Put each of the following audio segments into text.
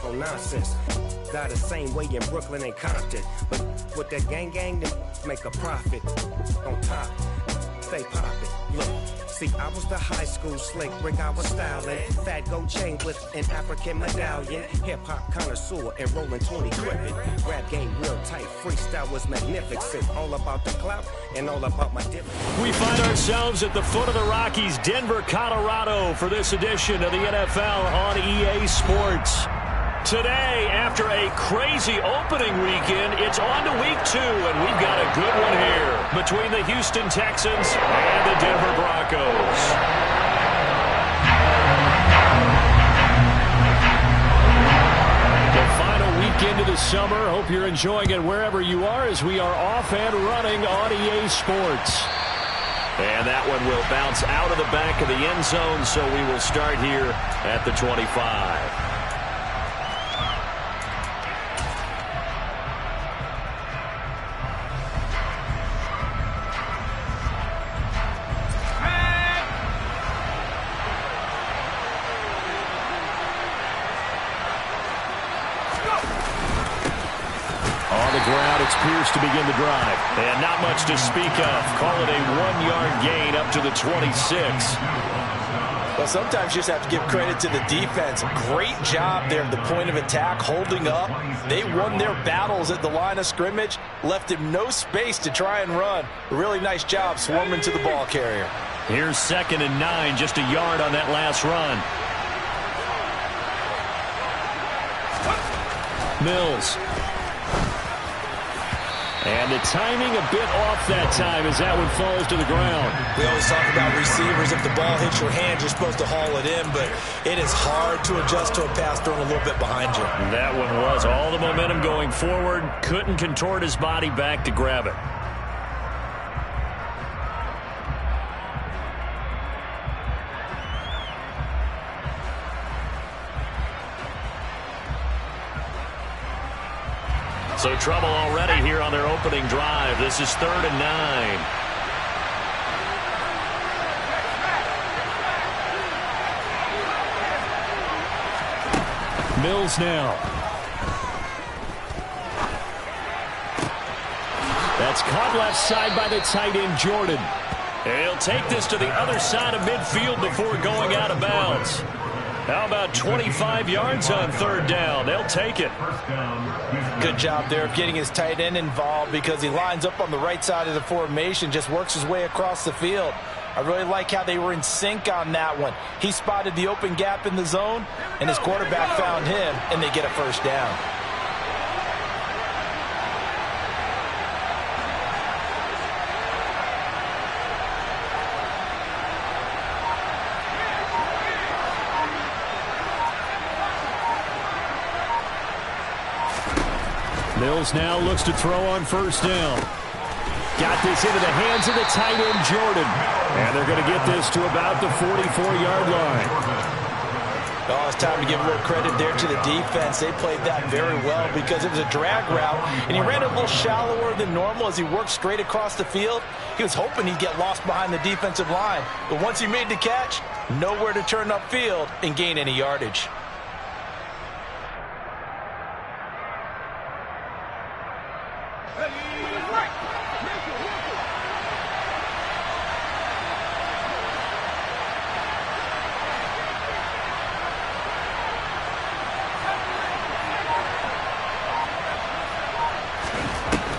on nonsense. Got the same way in Brooklyn and Compton. But with that gang, them make a profit. On top, stay poppin'. Look, see, I was the high school slick Rick, I was styling. Fat gold chain with an African medallion. Hip-hop connoisseur and rolling 20 crippin'. Rap game real tight, freestyle was magnificent. All about the clout and all about my dip. We find ourselves at the foot of the Rockies, Denver, Colorado, for this edition of the NFL on EA Sports. Today, after a crazy opening weekend, it's on to week 2, and we've got a good one here between the Houston Texans and the Denver Broncos. The final weekend of the summer. Hope you're enjoying it wherever you are as we are off and running on EA Sports. And that one will bounce out of the back of the end zone, so we will start here at the 25. Pierce to begin the drive. And not much to speak of. Call it a 1-yard gain up to the 26. Well, sometimes you just have to give credit to the defense. Great job there at the point of attack, holding up. They won their battles at the line of scrimmage, left him no space to try and run. A really nice job swarming to the ball carrier. Here's 2nd and 9, just a yard on that last run. Mills. And the timing a bit off that time as that one falls to the ground. We always talk about receivers. If the ball hits your hand, you're supposed to haul it in, but it is hard to adjust to a pass thrown a little bit behind you. That one was all the momentum going forward. Couldn't contort his body back to grab it. So trouble already here on their opening drive. This is 3rd and 9. Mills now. That's caught left side by the tight end, Jordan. And he'll take this to the other side of midfield before going out of bounds. How about 25 yards on 3rd down? They'll take it. Good job there of getting his tight end involved because he lines up on the right side of the formation, just works his way across the field. I really like how they were in sync on that one. He spotted the open gap in the zone, and his quarterback found him, and they get a 1st down. Mills now looks to throw on 1st down. Got this into the hands of the tight end, Jordan. And they're going to get this to about the 44-yard line. Oh, it's time to give a little credit there to the defense. They played that very well because it was a drag route, and he ran it a little shallower than normal as he worked straight across the field. He was hoping he'd get lost behind the defensive line. But once he made the catch, nowhere to turn upfield and gain any yardage.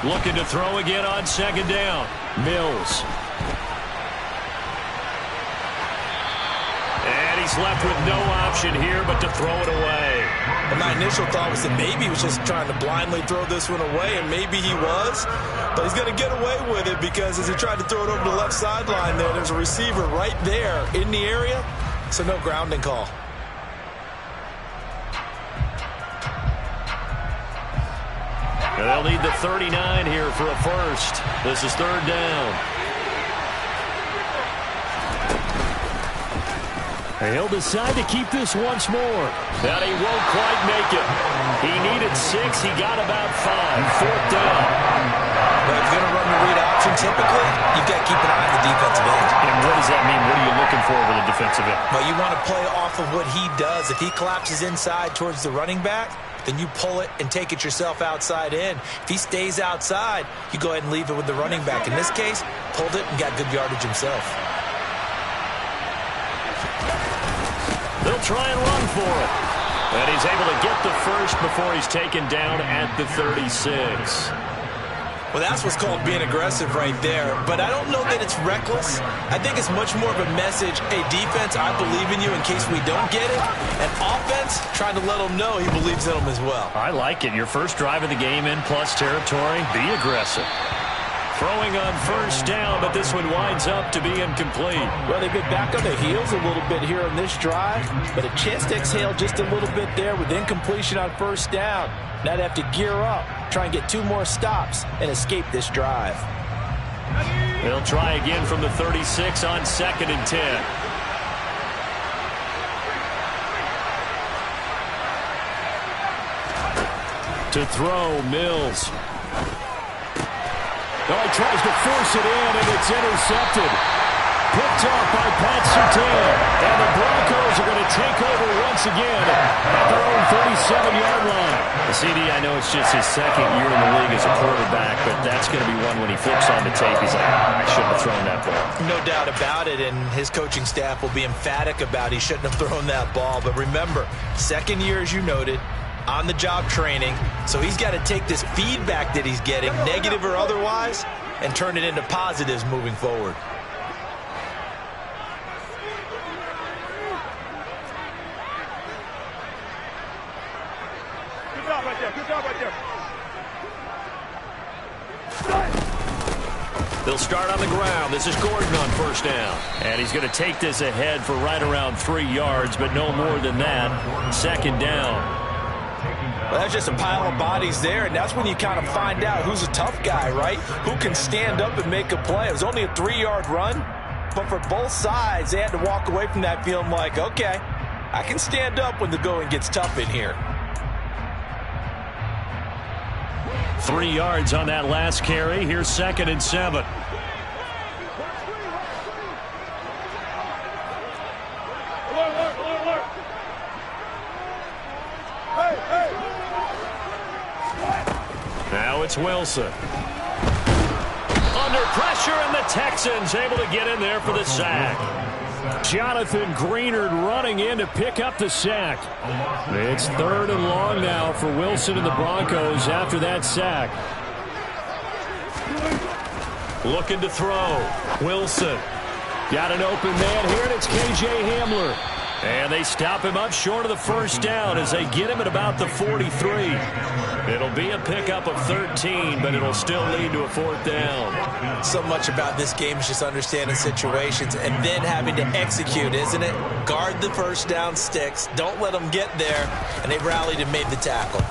Looking to throw again on 2nd down. Mills. And he's left with no option here but to throw it away. And my initial thought was that maybe he was just trying to blindly throw this one away, and maybe he was. But he's going to get away with it because as he tried to throw it over the left sideline there's a receiver right there in the area, so no grounding call. They'll need the 39 here for a 1st. This is 3rd down. He'll decide to keep this once more. But he won't quite make it. He needed 6. He got about 5. 4th down. But he's going to run the read option. interception, typically, you've got to keep an eye on the defensive end. And what does that mean? What are you looking for with a defensive end? Well, you want to play off of what he does. If he collapses inside towards the running back, then you pull it and take it yourself outside in. If he stays outside, you go ahead and leave it with the running back. In this case, pulled it and got good yardage himself. They'll try and run for it. And he's able to get the first before he's taken down at the 36. Well, that's what's called being aggressive right there. But I don't know that it's reckless. I think it's much more of a message, hey, defense, I believe in you in case we don't get it. And offense, trying to let them know he believes in them as well. I like it. Your first drive of the game in plus territory, be aggressive. Throwing on first down, but this one winds up to be incomplete. Well, they've been back on their heels a little bit here on this drive, but a chance to exhale just a little bit there with incompletion on first down. Now they have to gear up, try and get 2 more stops, and escape this drive. They'll try again from the 36 on 2nd and 10. To throw, Mills. Oh, he tries to force it in, and it's intercepted. Picked off by Pat Surtain. And the Broncos are going to take over once again at their own 37-yard line. The CD, I know it's just his 2nd year in the league as a quarterback, but that's going to be one when he flips on the tape. He's like, I shouldn't have thrown that ball. No doubt about it, and his coaching staff will be emphatic about he shouldn't have thrown that ball. But remember, 2nd year, as you noted, on-the-job training, so he's got to take this feedback that he's getting, negative or otherwise, and turn it into positives moving forward. Good job right there. Good job right there. They'll start on the ground. This is Gordon on first down. And he's going to take this ahead for right around 3 yards, but no more than that. 2nd down. Well, that's just a pile of bodies there, and that's when you kind of find out who's a tough guy, right? Who can stand up and make a play. It was only a 3-yard run, but for both sides, they had to walk away from that feeling like, okay, I can stand up when the going gets tough in here. 3 yards on that last carry. Here's 2nd and 7. Now it's Wilson. Under pressure, and the Texans able to get in there for the sack. Jonathan Greenard running in to pick up the sack. It's 3rd and long now for Wilson and the Broncos after that sack. Looking to throw. Wilson. Got an open man here, and it's K.J. Hamler. And they stop him up short of the first down as they get him at about the 43. It'll be a pickup of 13, but it'll still lead to a 4th down. So much about this game is just understanding situations and then having to execute, isn't it? Guard the first down sticks. Don't let them get there. And they rallied and made the tackle.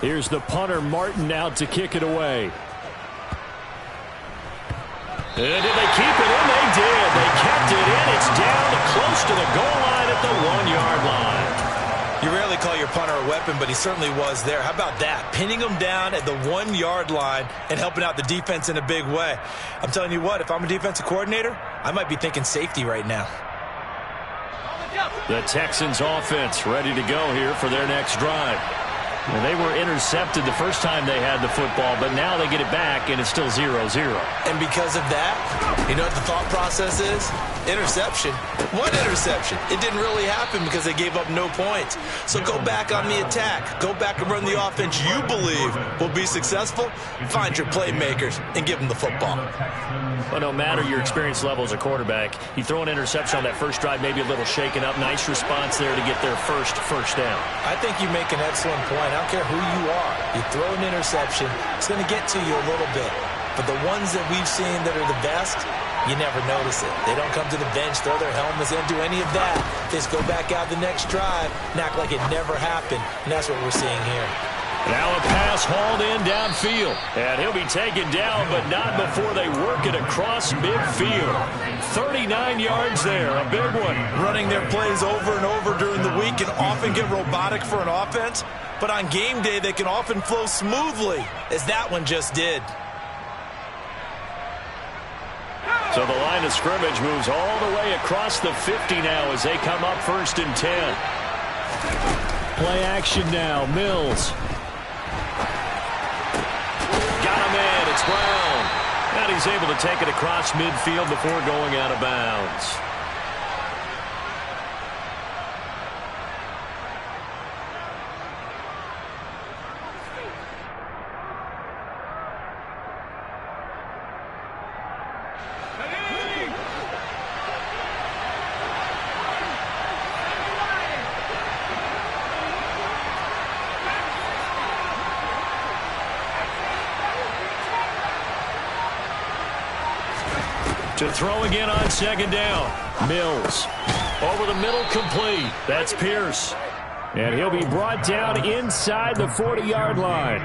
Here's the punter, Martin, out to kick it away. And did they keep it in? They did. They kept it in. It's down to close to the goal line at the 1-yard line. You rarely call your punter a weapon, but he certainly was there. How about that? Pinning him down at the 1-yard line and helping out the defense in a big way. I'm telling you what, if I'm a defensive coordinator, I might be thinking safety right now. The Texans offense ready to go here for their next drive. Well, they were intercepted the first time they had the football, but now they get it back, and it's still 0-0. And because of that, you know what the thought process is? Interception. What interception? It didn't really happen because they gave up no points. So go back on the attack. Go back and run the offense you believe will be successful. Find your playmakers and give them the football. Well, no matter your experience level as a quarterback, you throw an interception on that first drive, maybe a little shaken up. Nice response there to get their first down. I think you make an excellent point. I don't care who you are. You throw an interception, it's going to get to you a little bit. But the ones that we've seen that are the best, you never notice it. They don't come to the bench, throw their helmets in, do any of that. They just go back out the next drive and act like it never happened. And that's what we're seeing here. Now a pass hauled in downfield. And he'll be taken down, but not before they work it across midfield. 39 yards there, a big one. Running their plays over and over during the week can often get robotic for an offense. But on game day, they can often flow smoothly, as that one just did. So the line of scrimmage moves all the way across the 50 now as they come up 1st and 10. Play action now. Mills. Got him in. It's Brown. And he's able to take it across midfield before going out of bounds. To throw again on 2nd down. Mills. Over the middle, complete. That's Pierce. And he'll be brought down inside the 40-yard line.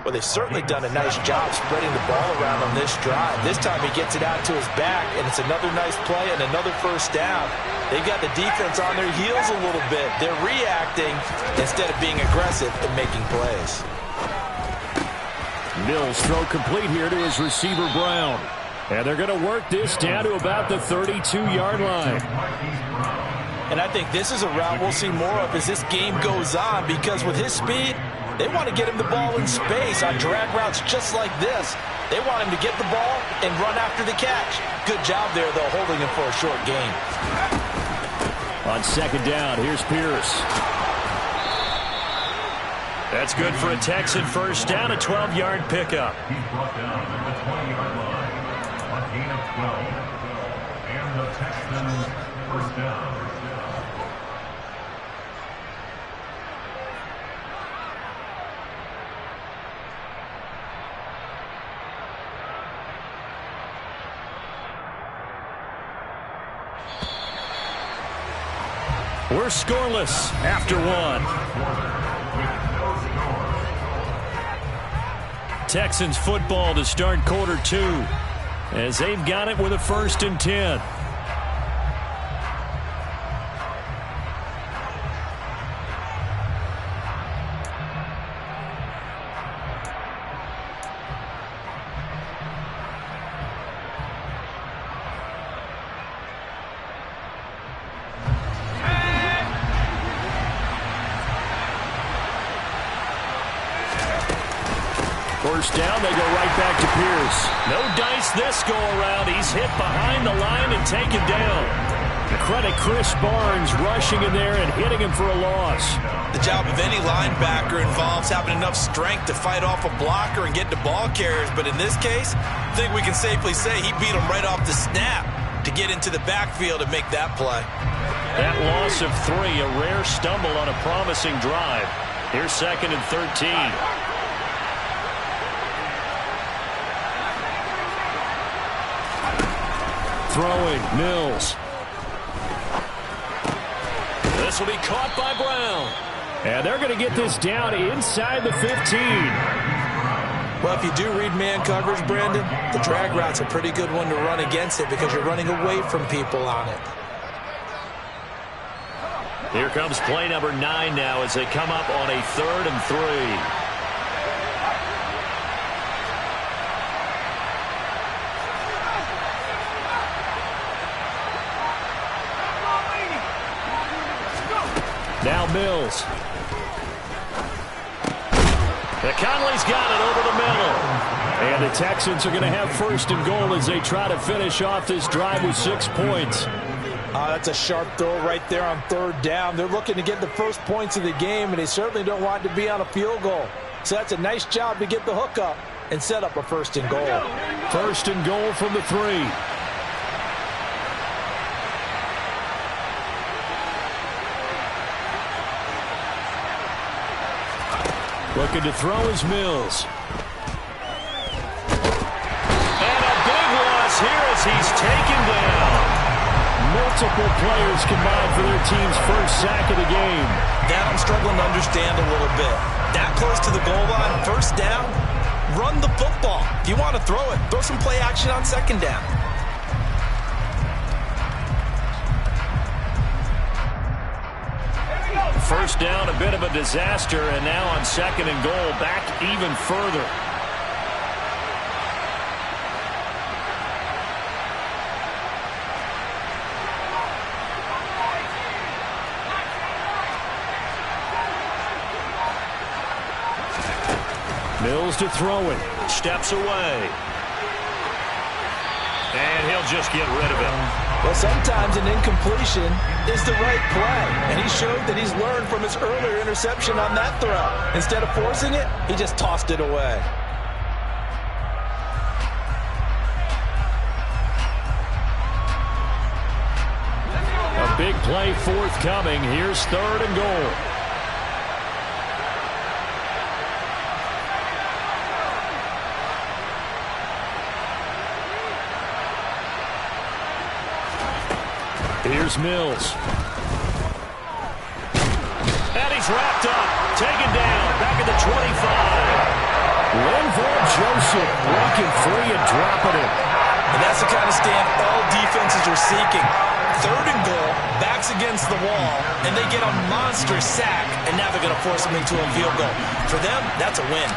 Well, they've certainly done a nice job spreading the ball around on this drive. This time he gets it out to his back, and it's another nice play and another 1st down. They've got the defense on their heels a little bit. They're reacting instead of being aggressive and making plays. Mills throw complete here to his receiver, Brown. And they're going to work this down to about the 32-yard line. And I think this is a route we'll see more of as this game goes on, because with his speed, they want to get him the ball in space on drag routes just like this. They want him to get the ball and run after the catch. Good job there, though, holding him for a short gain. On 2nd down, here's Pierce. That's good for a Texan 1st down, a 12-yard pickup. He's brought down at the 20-yard line. A gain of 12. And the Texans 1st down. We're scoreless after 1. Texans football to start quarter 2 as they've got it with a 1st and 10. First down, they go right back to Pierce. No dice this go around. He's hit behind the line and taken down. Credit Chris Barnes rushing in there and hitting him for a loss. The job of any linebacker involves having enough strength to fight off a blocker and get to ball carriers. But in this case, I think we can safely say he beat him right off the snap to get into the backfield and make that play. That loss of 3, a rare stumble on a promising drive. Here's 2nd and 13. Throwing, Mills. This will be caught by Brown. And they're going to get this down inside the 15. Well, if you do read man coverage, Brandon, the drag route's a pretty good one to run against it because you're running away from people on it. Here comes play number 9 now as they come up on a 3rd and 3. Now Mills. Conley's got it over the middle. And the Texans are going to have 1st and goal as they try to finish off this drive with 6 points. That's a sharp throw right there on 3rd down. They're looking to get the first points of the game, and they certainly don't want to be on a field goal. So that's a nice job to get the hook up and set up a 1st and goal. 1st and goal from the 3. Looking to throw is Mills. And a big loss here as he's taken down. Multiple players combined for their team's first sack of the game. That I'm struggling to understand a little bit. That close to the goal line, 1st down, run the football. If you want to throw it, throw some play action on 2nd down. First down, a bit of a disaster, and now on 2nd and goal, back even further. Mills to throw it. Steps away. And he'll just get rid of it. Well, sometimes an incompletion is the right play. And he showed that he's learned from his earlier interception on that throw. Instead of forcing it, he just tossed it away. A big play forthcoming. Here's 3rd and goal. Here's Mills. And he's wrapped up. Taken down. Back at the 25. Linval Joseph breaking free and dropping it. And that's the kind of stand all defenses are seeking. 3rd and goal, backs against the wall, and they get a monstrous sack, and now they're going to force them into a field goal. For them, that's a win.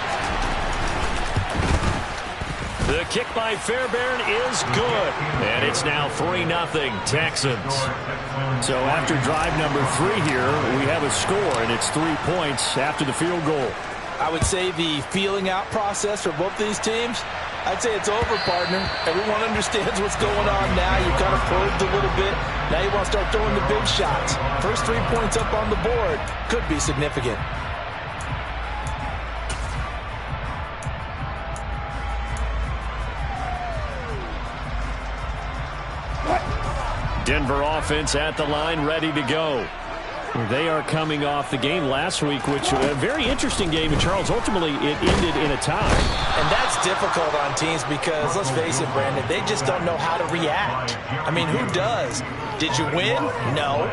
The kick by Fairbairn is good. And it's now 3-0 Texans. So after drive number 3 here, we have a score, and it's 3 points after the field goal. I would say the feeling out process for both these teams, I'd say it's over, partner. Everyone understands what's going on now. You've kind of probed a little bit. Now you want to start throwing the big shots. First 3 points up on the board could be significant. Denver offense at the line, ready to go. They are coming off the game last week, which was a very interesting game in Charles. Ultimately, it ended in a tie. And that's difficult on teams because, let's face it, Brandon, they just don't know how to react. I mean, who does? Did you win? No.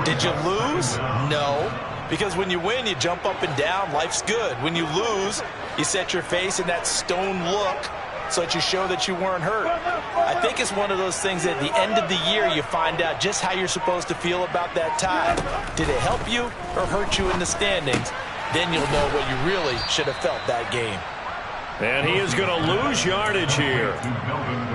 Did you lose? No. Because when you win, you jump up and down. Life's good. When you lose, you set your face in that stone look so that you show that you weren't hurt. I think it's one of those things that at the end of the year you find out just how you're supposed to feel about that tie. Did it help you or hurt you in the standings? Then you'll know what you really should have felt that game. And he is going to lose yardage here.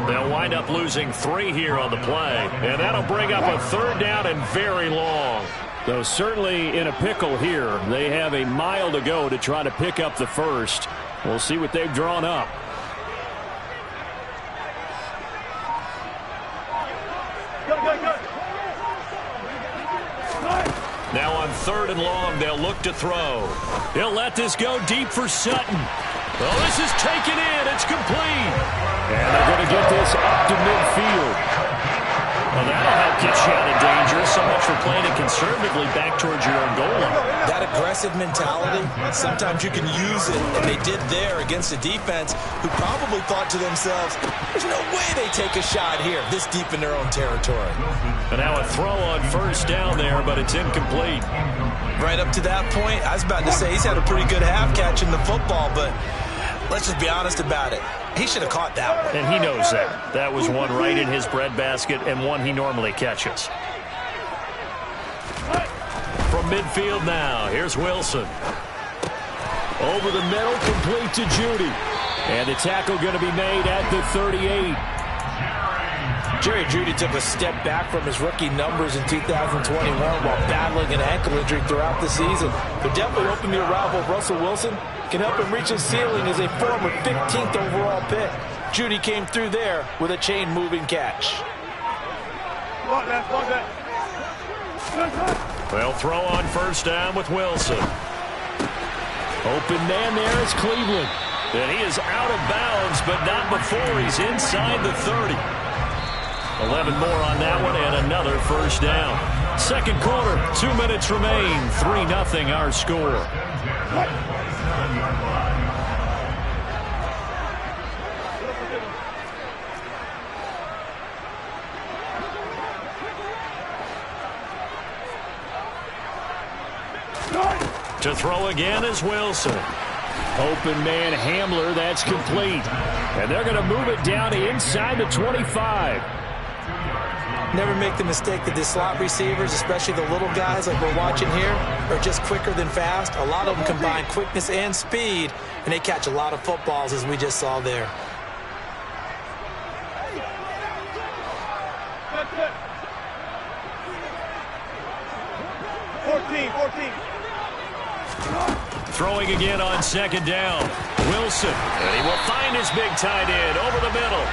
They'll wind up losing 3 here on the play. And that'll bring up a 3rd down and very long. Though certainly in a pickle here. They have a mile to go to try to pick up the first. We'll see what they've drawn up. Now on 3rd and long, they'll look to throw. He'll let this go deep for Sutton. Well, this is taken in. It's complete. And they're going to get this up to midfield. Well, that'll help get you out of danger. So much for playing it conservatively back towards your own goal line. That aggressive mentality, sometimes you can use it, and they did there against a defense who probably thought to themselves, there's no way they take a shot here this deep in their own territory. And now a throw on 1st down there, but it's incomplete. Right up to that point, I was about to say he's had a pretty good half catching the football, but let's just be honest about it. He should have caught that one. And he knows that. That was one right in his breadbasket and one he normally catches. From midfield now, here's Wilson. Over the middle, complete to Judy. And the tackle going to be made at the 38. Jerry Jeudy took a step back from his rookie numbers in 2021 while battling an ankle injury throughout the season. But definitely hoping the arrival of Russell Wilson can help him reach his ceiling as a former 15th overall pick. Jeudy came through there with a chain-moving catch. They'll throw on 1st down with Wilson. Open man there is Cleveland. And he is out of bounds, but not before he's inside the 30. 11 more on that one and another 1st down. 2nd quarter, 2 minutes remain. 3-0 our score. To throw again is Wilson. Open man Hamler, that's complete. And they're going to move it down to inside the 25. Never make the mistake that the slot receivers, especially the little guys like we're watching here, are just quicker than fast. A lot of them combine quickness and speed, and they catch a lot of footballs, as we just saw there. Throwing again on second down. Wilson. And he will find his big tight end over the middle.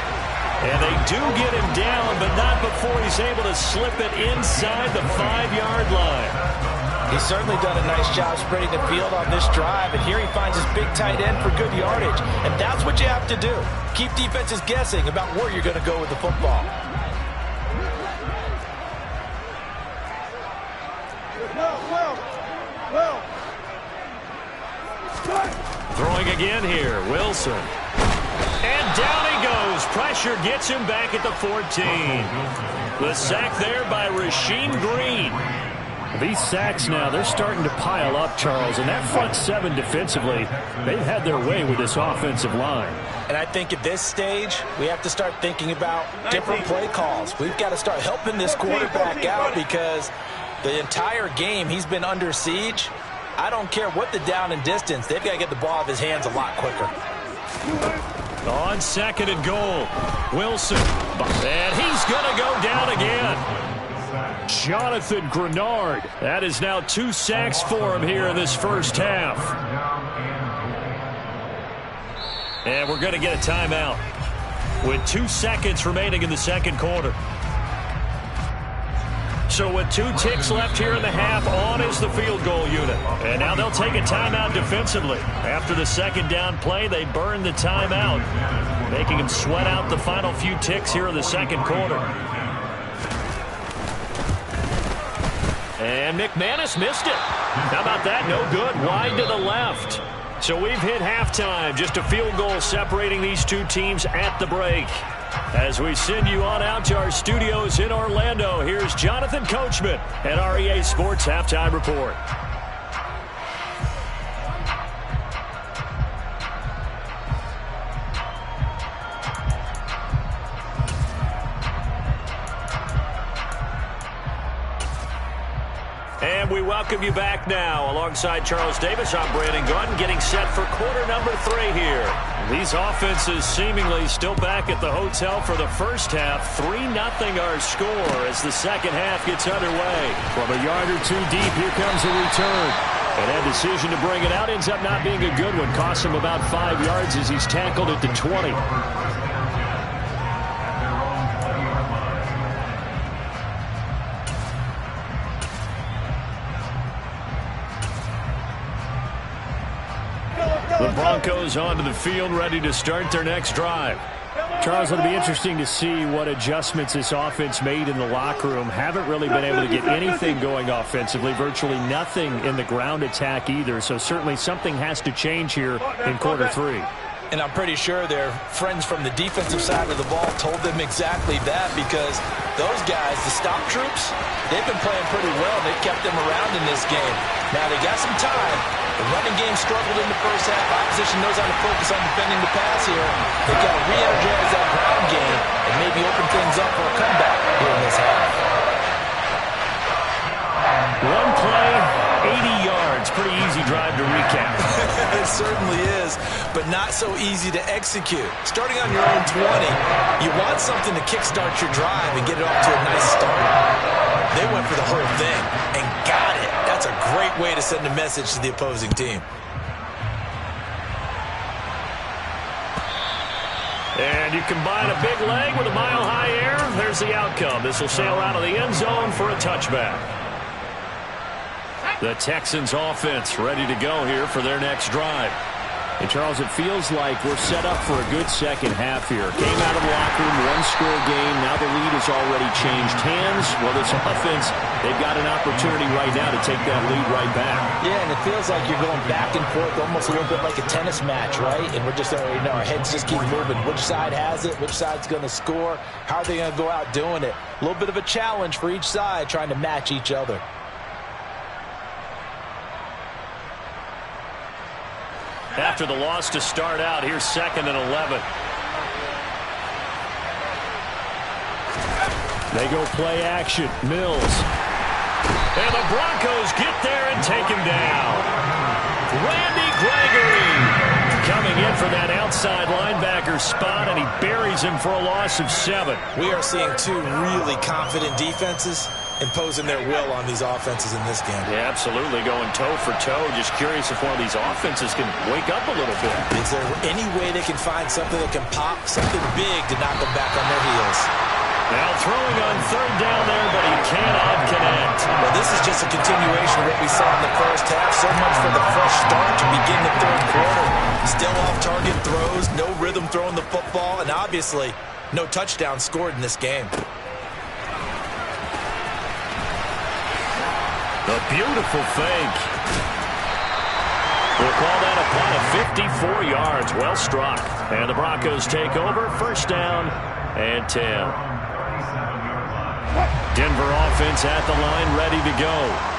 And they do get him down, but not before he's able to slip it inside the 5-yard line. He's certainly done a nice job spreading the field on this drive, and here he finds his big tight end for good yardage. And that's what you have to do. Keep defenses guessing about where you're going to go with the football. Throwing again here, Wilson. And down he goes. Pressure gets him back at the 14. The sack there by Rasheem Green. These sacks now, they're starting to pile up, Charles. And that front seven defensively, they've had their way with this offensive line. And I think at this stage, we have to start thinking about different play calls. We've got to start helping this quarterback out because the entire game he's been under siege. I don't care what the down and distance. They've got to get the ball out of his hands a lot quicker. On second and goal, Wilson. And he's going to go down again. Jonathan Grenard. That is now 2 sacks for him here in this first half. And we're going to get a timeout with 2 seconds remaining in the second quarter. So with 2 ticks left here in the half, on is the field goal unit. And now they'll take a timeout defensively. After the second down play, they burn the timeout, making them sweat out the final few ticks here in the second quarter. And McManus missed it. How about that? No good. Wide to the left. So we've hit halftime. Just a field goal separating these 2 teams at the break. As we send you on out to our studios in Orlando, here's Jonathan Coachman at our EA Sports Halftime Report. And we welcome you back now. Alongside Charles Davis, I'm Brandon Gaudin, getting set for quarter number 3 here. These offenses seemingly still back at the hotel for the first half. 3-0 our score as the second half gets underway. From a yard or 2 deep, here comes a return. And that decision to bring it out ends up not being a good one. Costs him about 5 yards as he's tackled at the 20. The Broncos onto the field, ready to start their next drive. Charles, it'll be interesting to see what adjustments this offense made in the locker room. Haven't really been able to get anything going offensively, virtually nothing in the ground attack either. So certainly something has to change here in quarter 3. And I'm pretty sure their friends from the defensive side of the ball told them exactly that, because those guys, the stop troops, they've been playing pretty well. They've kept them around in this game. Now they got some time. The running game struggled in the first half. Opposition knows how to focus on defending the pass here. They've got to re-energize that ground game and maybe open things up for a comeback here in this half. One play, 80 yards. Pretty easy drive to recap. It certainly is, but not so easy to execute. Starting on your own 20, you want something to kickstart your drive and get it off to a nice start. They went for the whole thing and got it. That's a great way to send a message to the opposing team. And you combine a big leg with a mile-high air. There's the outcome. This will sail out of the end zone for a touchback. The Texans offense ready to go here for their next drive. And Charles, it feels like we're set up for a good second half here. Came out of the locker room, 1-score game. Now the lead has already changed hands. Well, this offense, they've got an opportunity right now to take that lead right back. Yeah, and it feels like you're going back and forth almost a little bit like a tennis match, right? And we're just already know our heads just keep moving. Which side has it? Which side's going to score? How are they going to go out doing it? A little bit of a challenge for each side trying to match each other. After the loss to start out, here's 2nd and 11. They go play action. Mills. And the Broncos get there and take him down. Randy Gregory coming in for that outside linebacker spot, and he buries him for a loss of 7. We are seeing 2 really confident defenses. imposing their will on these offenses in this game. Yeah, absolutely, going toe for toe. Just curious if one of these offenses can wake up a little bit. Is there any way they can find something that can pop, something big to knock them back on their heels? Now throwing on third down there, but he cannot connect. Well, this is just a continuation of what we saw in the first half. So much for the fresh start to begin the third quarter. Still off-target throws, no rhythm throwing the football, and obviously no touchdown scored in this game. The beautiful fake. We'll call that a punt of 54 yards. Well struck. And the Broncos take over. First down and 10. Denver offense at the line, ready to go.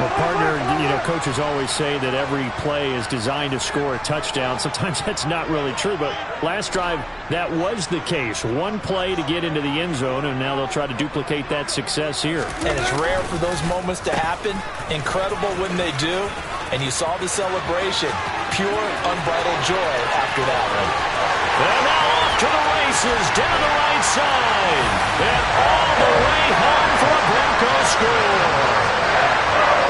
Well, partner, coaches always say that every play is designed to score a touchdown. Sometimes that's not really true, but last drive, that was the case. One play to get into the end zone, and now they'll try to duplicate that success here. And it's rare for those moments to happen. Incredible when they do. And you saw the celebration. Pure, unbridled joy after that one. And now off to the races, down the right side. And all the way home for a Broncos score.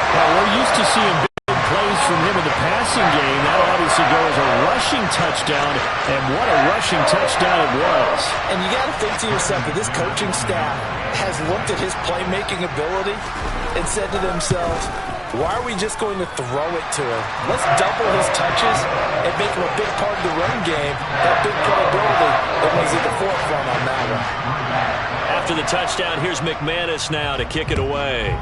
Well, we're used to seeing big plays from him in the passing game. That obviously goes a rushing touchdown, and what a rushing touchdown it was. And you got to think to yourself that this coaching staff has looked at his playmaking ability and said to themselves, why are we just going to throw it to him? Let's double his touches and make him a big part of the run game. That big playability that was at the forefront on that one. After the touchdown, here's McManus now to kick it away.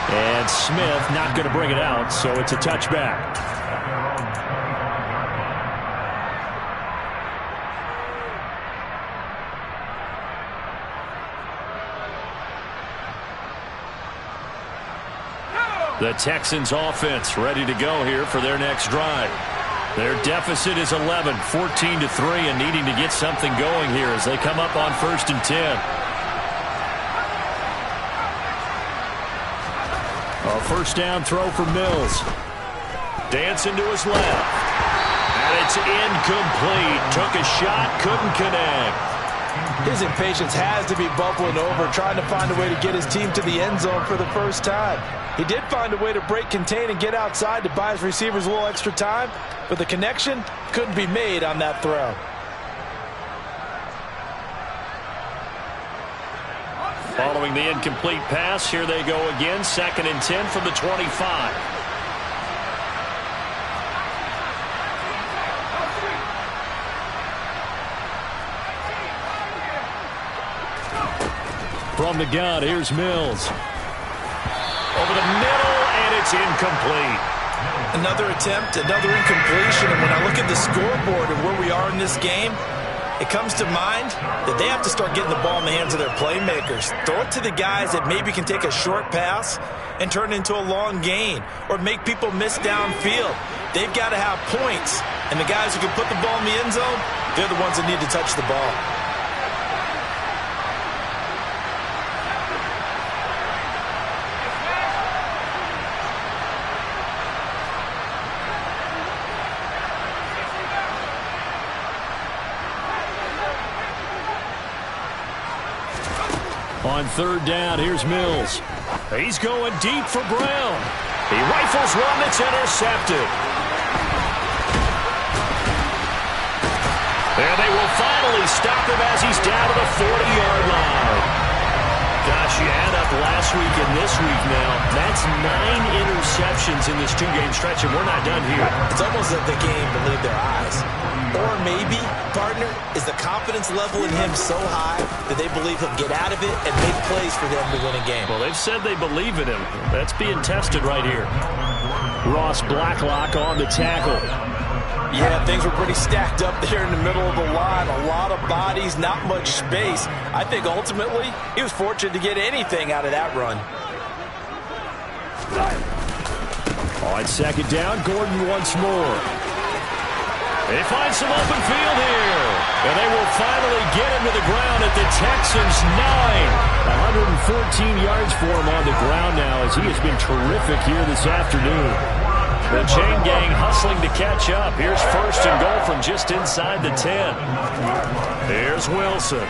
And Smith not going to bring it out, so it's a touchback. The Texans offense ready to go here for their next drive. Their deficit is 11, 14-3, and needing to get something going here as they come up on 1st and 10. A first down throw for Mills. Dancing to his left. And it's incomplete. Took a shot, couldn't connect. His impatience has to be bubbling over, trying to find a way to get his team to the end zone for the first time. He did find a way to break contain and get outside to buy his receivers a little extra time, but the connection couldn't be made on that throw. Following the incomplete pass, here they go again. 2nd and 10 from the 25. From the gun, here's Mills. Over the middle, and it's incomplete. Another attempt, another incompletion, and when I look at the scoreboard and where we are in this game, it comes to mind that they have to start getting the ball in the hands of their playmakers. Throw it to the guys that maybe can take a short pass and turn it into a long gain or make people miss downfield. They've got to have points, and the guys who can put the ball in the end zone, they're the ones that need to touch the ball. On 3rd down, here's Mills. He's going deep for Brown. He rifles one that's intercepted. And they will finally stop him as he's down to the 40-yard line. Gosh, you add up last week and this week now. That's 9 interceptions in this 2-game stretch, and we're not done here. It's almost like the game believed their eyes. Or maybe, partner, is the confidence level in him so high that they believe he'll get out of it and make plays for them to win a game. Well, they've said they believe in him. That's being tested right here. Ross Blacklock on the tackle. Yeah, things were pretty stacked up there in the middle of the line. A lot of bodies, not much space. I think ultimately he was fortunate to get anything out of that run. On 2nd down, Gordon once more. They find some open field here. And they will finally get him to the ground at the Texans' 9. 114 yards for him on the ground now as he has been terrific here this afternoon. The chain gang hustling to catch up. Here's first and goal from just inside the 10. Here's Wilson.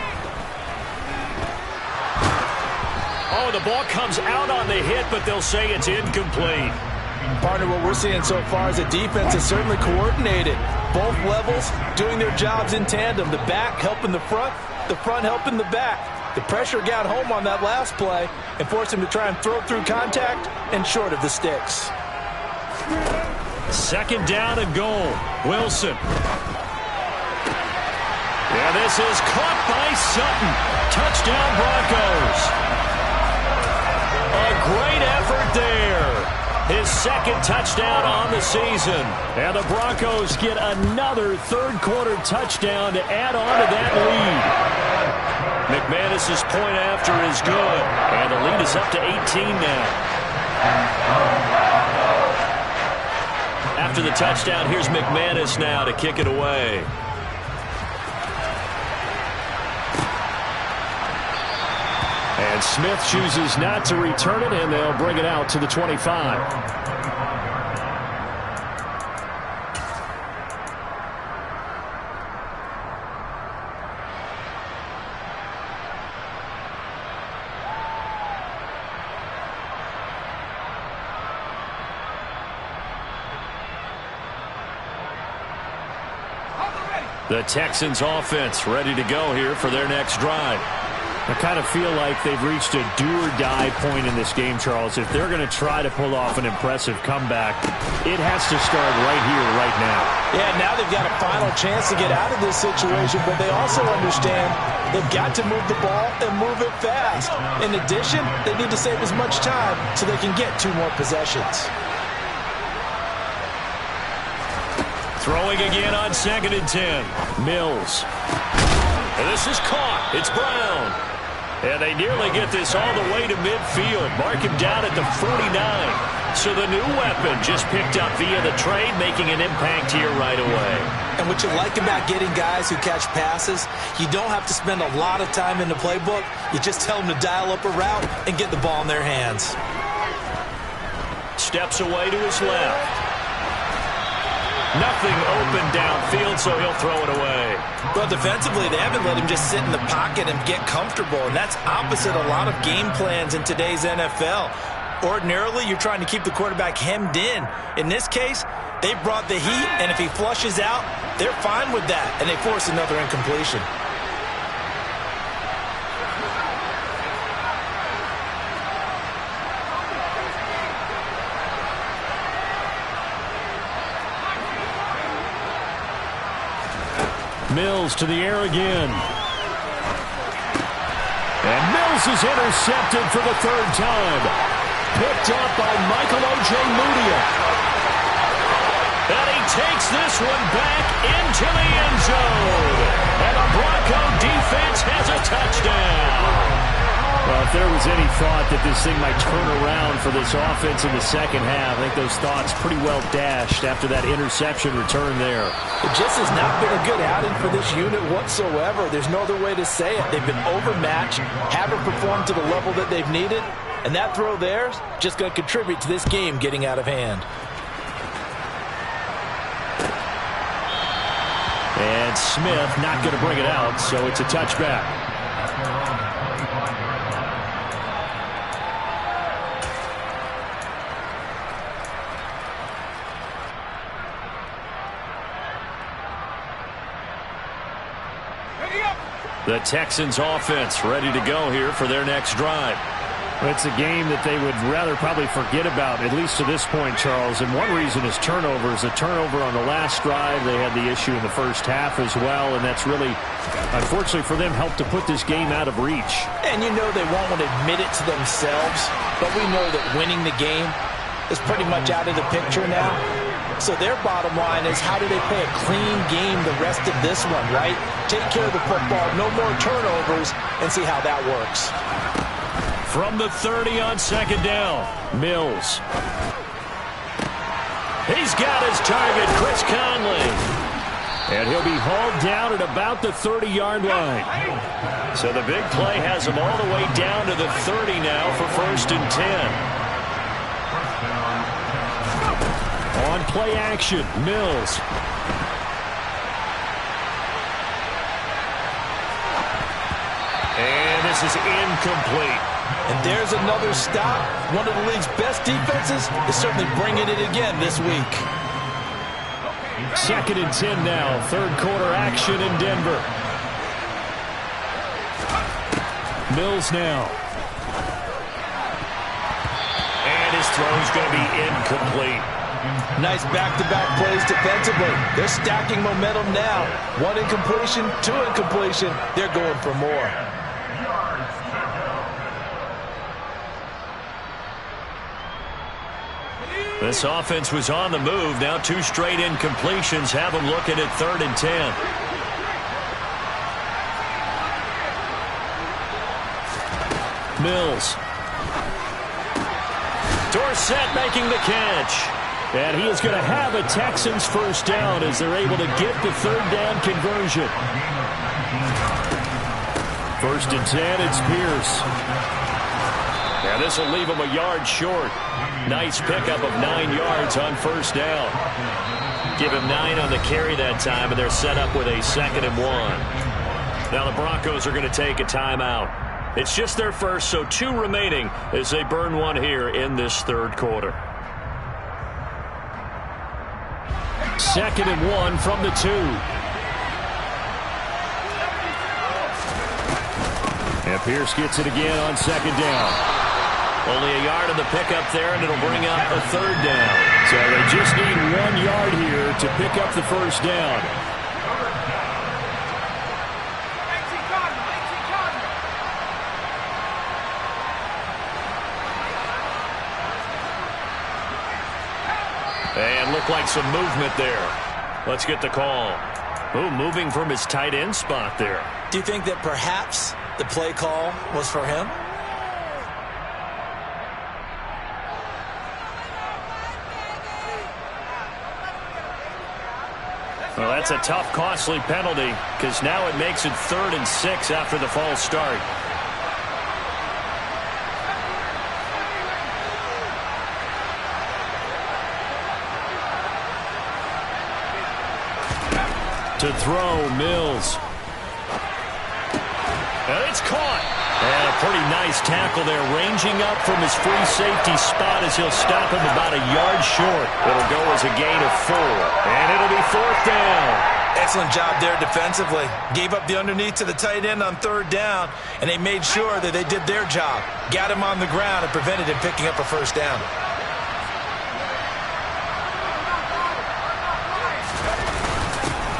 Oh, the ball comes out on the hit, but they'll say it's incomplete. Partner, what we're seeing so far is the defense is certainly coordinated. Both levels doing their jobs in tandem. The back helping the front helping the back. The pressure got home on that last play and forced him to try and throw through contact and short of the sticks. Second down and goal. Wilson. Yeah, this is caught by Sutton. Touchdown Broncos. A great effort there. His second touchdown on the season. And the Broncos get another third-quarter touchdown to add on to that lead. McManus's point after is good. And the lead is up to 18 now. After the touchdown, here's McManus now to kick it away. And Smith chooses not to return it, and they'll bring it out to the 25. The Texans offense ready to go here for their next drive. I kind of feel like they've reached a do-or-die point in this game, Charles. If they're going to try to pull off an impressive comeback, it has to start right here, right now. Yeah, now they've got a final chance to get out of this situation, but they also understand they've got to move the ball and move it fast. In addition, they need to save as much time so they can get 2 more possessions. Throwing again on 2nd and 10. Mills. And this is caught. It's Brown. And they nearly get this all the way to midfield. Mark him down at the 49. So the new weapon just picked up via the trade, making an impact here right away. And what you like about getting guys who catch passes, you don't have to spend a lot of time in the playbook. You just tell them to dial up a route and get the ball in their hands. Steps away to his left. Nothing open downfield, so he'll throw it away. Well, defensively, they haven't let him just sit in the pocket and get comfortable, and that's opposite a lot of game plans in today's NFL. Ordinarily, you're trying to keep the quarterback hemmed in. In this case, they brought the heat, and if he flushes out, they're fine with that, and they force another incompletion. Mills to the air again. And Mills is intercepted for the 3rd time. Picked up by Michael Ojemudia. And he takes this one back into the end zone. And the Bronco defense has a touchdown. Well, if there was any thought that this thing might turn around for this offense in the second half, I think those thoughts pretty well dashed after that interception return there. It just has not been a good outing for this unit whatsoever. There's no other way to say it. They've been overmatched, haven't performed to the level that they've needed, and that throw there is just going to contribute to this game getting out of hand. And Smith not going to bring it out, so it's a touchback. The Texans offense ready to go here for their next drive. It's a game that they would rather probably forget about, at least to this point, Charles. And one reason is turnovers. A turnover on the last drive. They had the issue in the first half as well, and that's really, unfortunately for them, helped to put this game out of reach. And you know they won't want to admit it to themselves, but we know that winning the game is pretty much out of the picture now. So their bottom line is, how do they play a clean game the rest of this one, right? Take care of the football, no more turnovers, and see how that works. From the 30 on 2nd down, Mills. He's got his target, Chris Conley. And he'll be hauled down at about the 30-yard line. So the big play has him all the way down to the 30 now for 1st and 10. on play action. Mills. And this is incomplete. And there's another stop. One of the league's best defenses is certainly bringing it again this week. 2nd and 10 now. Third quarter action in Denver. Mills now. And his throw's going to be incomplete. Nice back-to-back plays defensively. They're stacking momentum now. 1 incompletion, 2 incompletion. They're going for more. This offense was on the move. Now 2 straight incompletions have them looking at 3rd and 10. Mills. Dorsett making the catch. And he is going to have a Texans first down as they're able to get the 3rd down conversion. 1st and 10, it's Pierce. Now this will leave him a yard short. Nice pickup of 9 yards on 1st down. Give him 9 on the carry that time, and they're set up with a 2nd and 1. Now the Broncos are going to take a timeout. It's just their first, so 2 remaining as they burn 1 here in this 3rd quarter. 2nd and 1 from the 2. And Pierce gets it again on 2nd down. Only a yard of the pickup there, and it'll bring up a 3rd down. So they just need 1 yard here to pick up the first down. And looked like some movement there. Let's get the call. Ooh, moving from his tight end spot there. Do you think that perhaps the play call was for him? Well, that's a tough, costly penalty because now it makes it 3rd and 6 after the false start. To throw, Mills. And it's caught. And a pretty nice tackle there, ranging up from his free safety spot as he'll stop him about a yard short. It'll go as a gain of 4, and it'll be 4th down. Excellent job there defensively. Gave up the underneath to the tight end on 3rd down, and they made sure that they did their job. Got him on the ground and prevented him picking up a 1st down.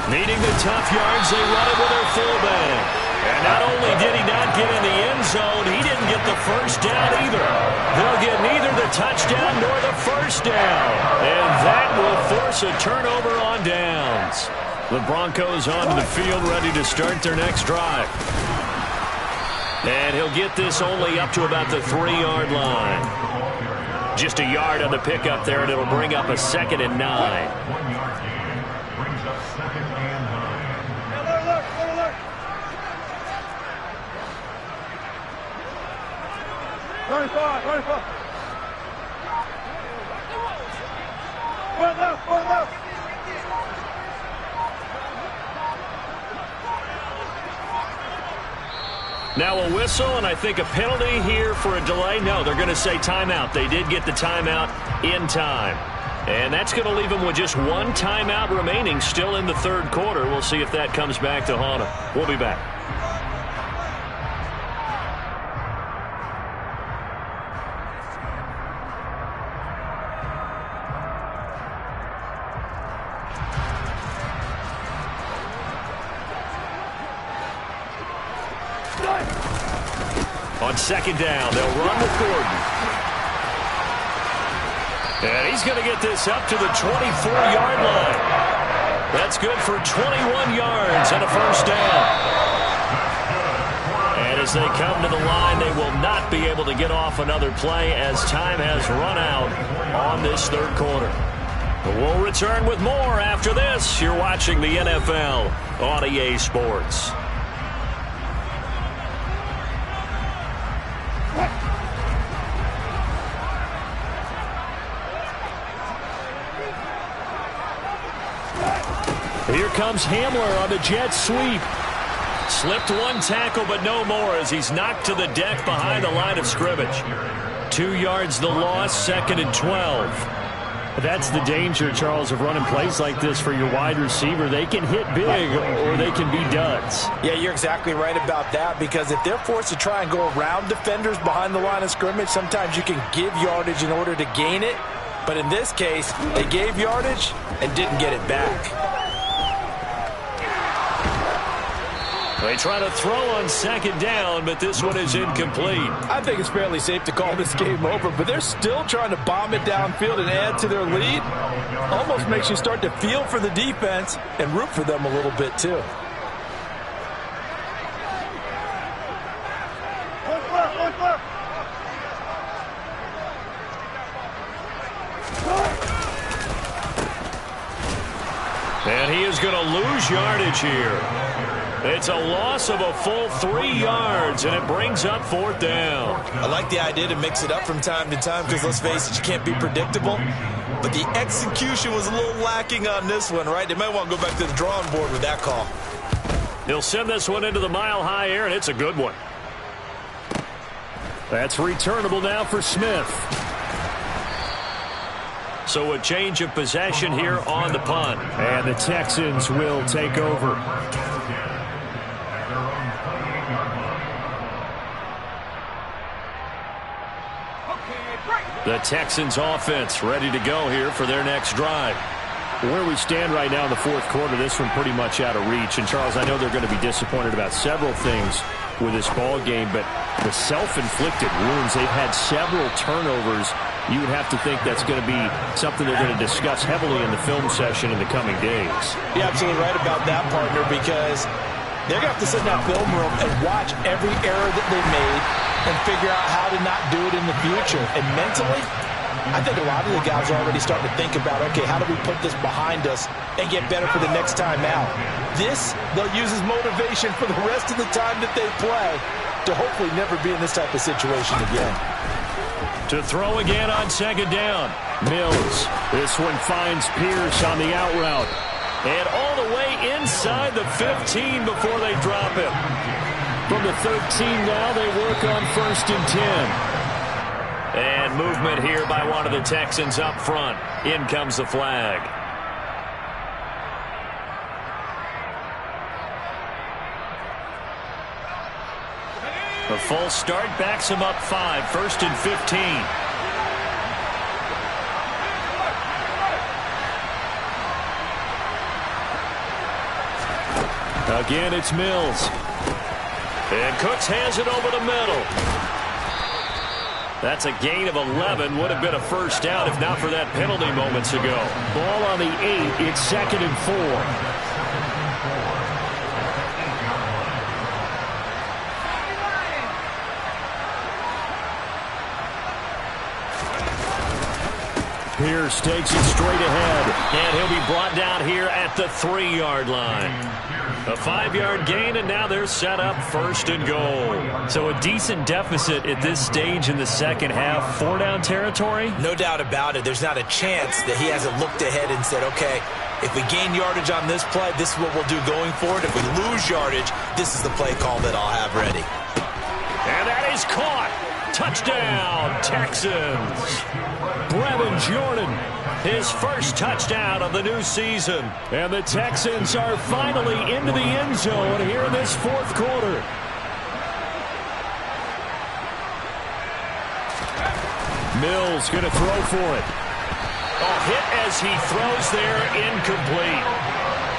Needing the tough yards, they run it with their fullback. And not only did he not get in the end zone, he didn't get the first down either. They'll get neither the touchdown nor the first down. And that will force a turnover on downs. The Broncos onto the field ready to start their next drive. And he'll get this only up to about the 3-yard line. Just a yard on the pickup there, and it'll bring up a 2nd and 9. 1 yard gain brings up 2nd and 9. Now a whistle, and I think a penalty here for a delay. No, they're going to say timeout. They did get the timeout in time. And that's going to leave them with just 1 timeout remaining still in the 3rd quarter. We'll see if that comes back to haunt them. We'll be back. On 2nd down, they'll run with Gordon. And he's going to get this up to the 24-yard line. That's good for 21 yards and a first down. And as they come to the line, they will not be able to get off another play as time has run out on this 3rd quarter. We'll return with more after this. You're watching the NFL on EA Sports. Here comes Hamler on the jet sweep. Slipped one tackle, but no more as he's knocked to the deck behind the line of scrimmage. 2 yards the loss, 2nd and 12. That's the danger, Charles, of running plays like this for your wide receiver. They can hit big or they can be duds. Yeah, you're exactly right about that, because if they're forced to try and go around defenders behind the line of scrimmage, sometimes you can give yardage in order to gain it. But in this case, they gave yardage and didn't get it back. They try to throw on 2nd down, but this one is incomplete. I think it's fairly safe to call this game over, but they're still trying to bomb it downfield and add to their lead. Almost makes you start to feel for the defense and root for them a little bit too. And he is going to lose yardage here. It's a loss of a full 3 yards, and it brings up 4th down. I like the idea to mix it up from time to time because, let's face it, you can't be predictable. But the execution was a little lacking on this one, right? They might want to go back to the drawing board with that call. He'll send this one into the mile-high air, and it's a good one. That's returnable now for Smith. So a change of possession here on the punt. And the Texans will take over. The Texans offense ready to go here for their next drive. Where we stand right now in the 4th quarter, this one pretty much out of reach. And, Charles, I know they're going to be disappointed about several things with this ball game, but the self-inflicted wounds, they've had several turnovers. You would have to think that's going to be something they're going to discuss heavily in the film session in the coming days. You're absolutely right about that, partner, because they're going to have to sit in that film room and watch every error that they made and figure out how to not do it in the future. And mentally, I think a lot of the guys are already starting to think about, okay, how do we put this behind us and get better for the next time out? This, they'll use as motivation for the rest of the time that they play to hopefully never be in this type of situation again. To throw again on 2nd down. Mills. This one finds Pierce on the out route. And all the way inside the 15 before they drop him. From the 13 now, they work on 1st and 10. And movement here by one of the Texans up front. In comes the flag. A full start backs him up 5. 1st and 15. Again, it's Mills. And Cooks hands it over the middle. That's a gain of 11. Would have been a first down if not for that penalty moments ago. Ball on the 8. It's 2nd and 4. Pierce takes it straight ahead. And he'll be brought down here at the 3-yard line. A 5-yard gain, and now they're set up 1st and goal. So a decent deficit at this stage in the second half. 4-down territory? No doubt about it. There's not a chance that he hasn't looked ahead and said, okay, if we gain yardage on this play, this is what we'll do going forward. If we lose yardage, this is the play call that I'll have ready. And that is caught. Touchdown, Texans. Brevin Jordan, his first touchdown of the new season. And the Texans are finally into the end zone here in this 4th quarter. Mills going to throw for it. Oh, hit as he throws there, incomplete.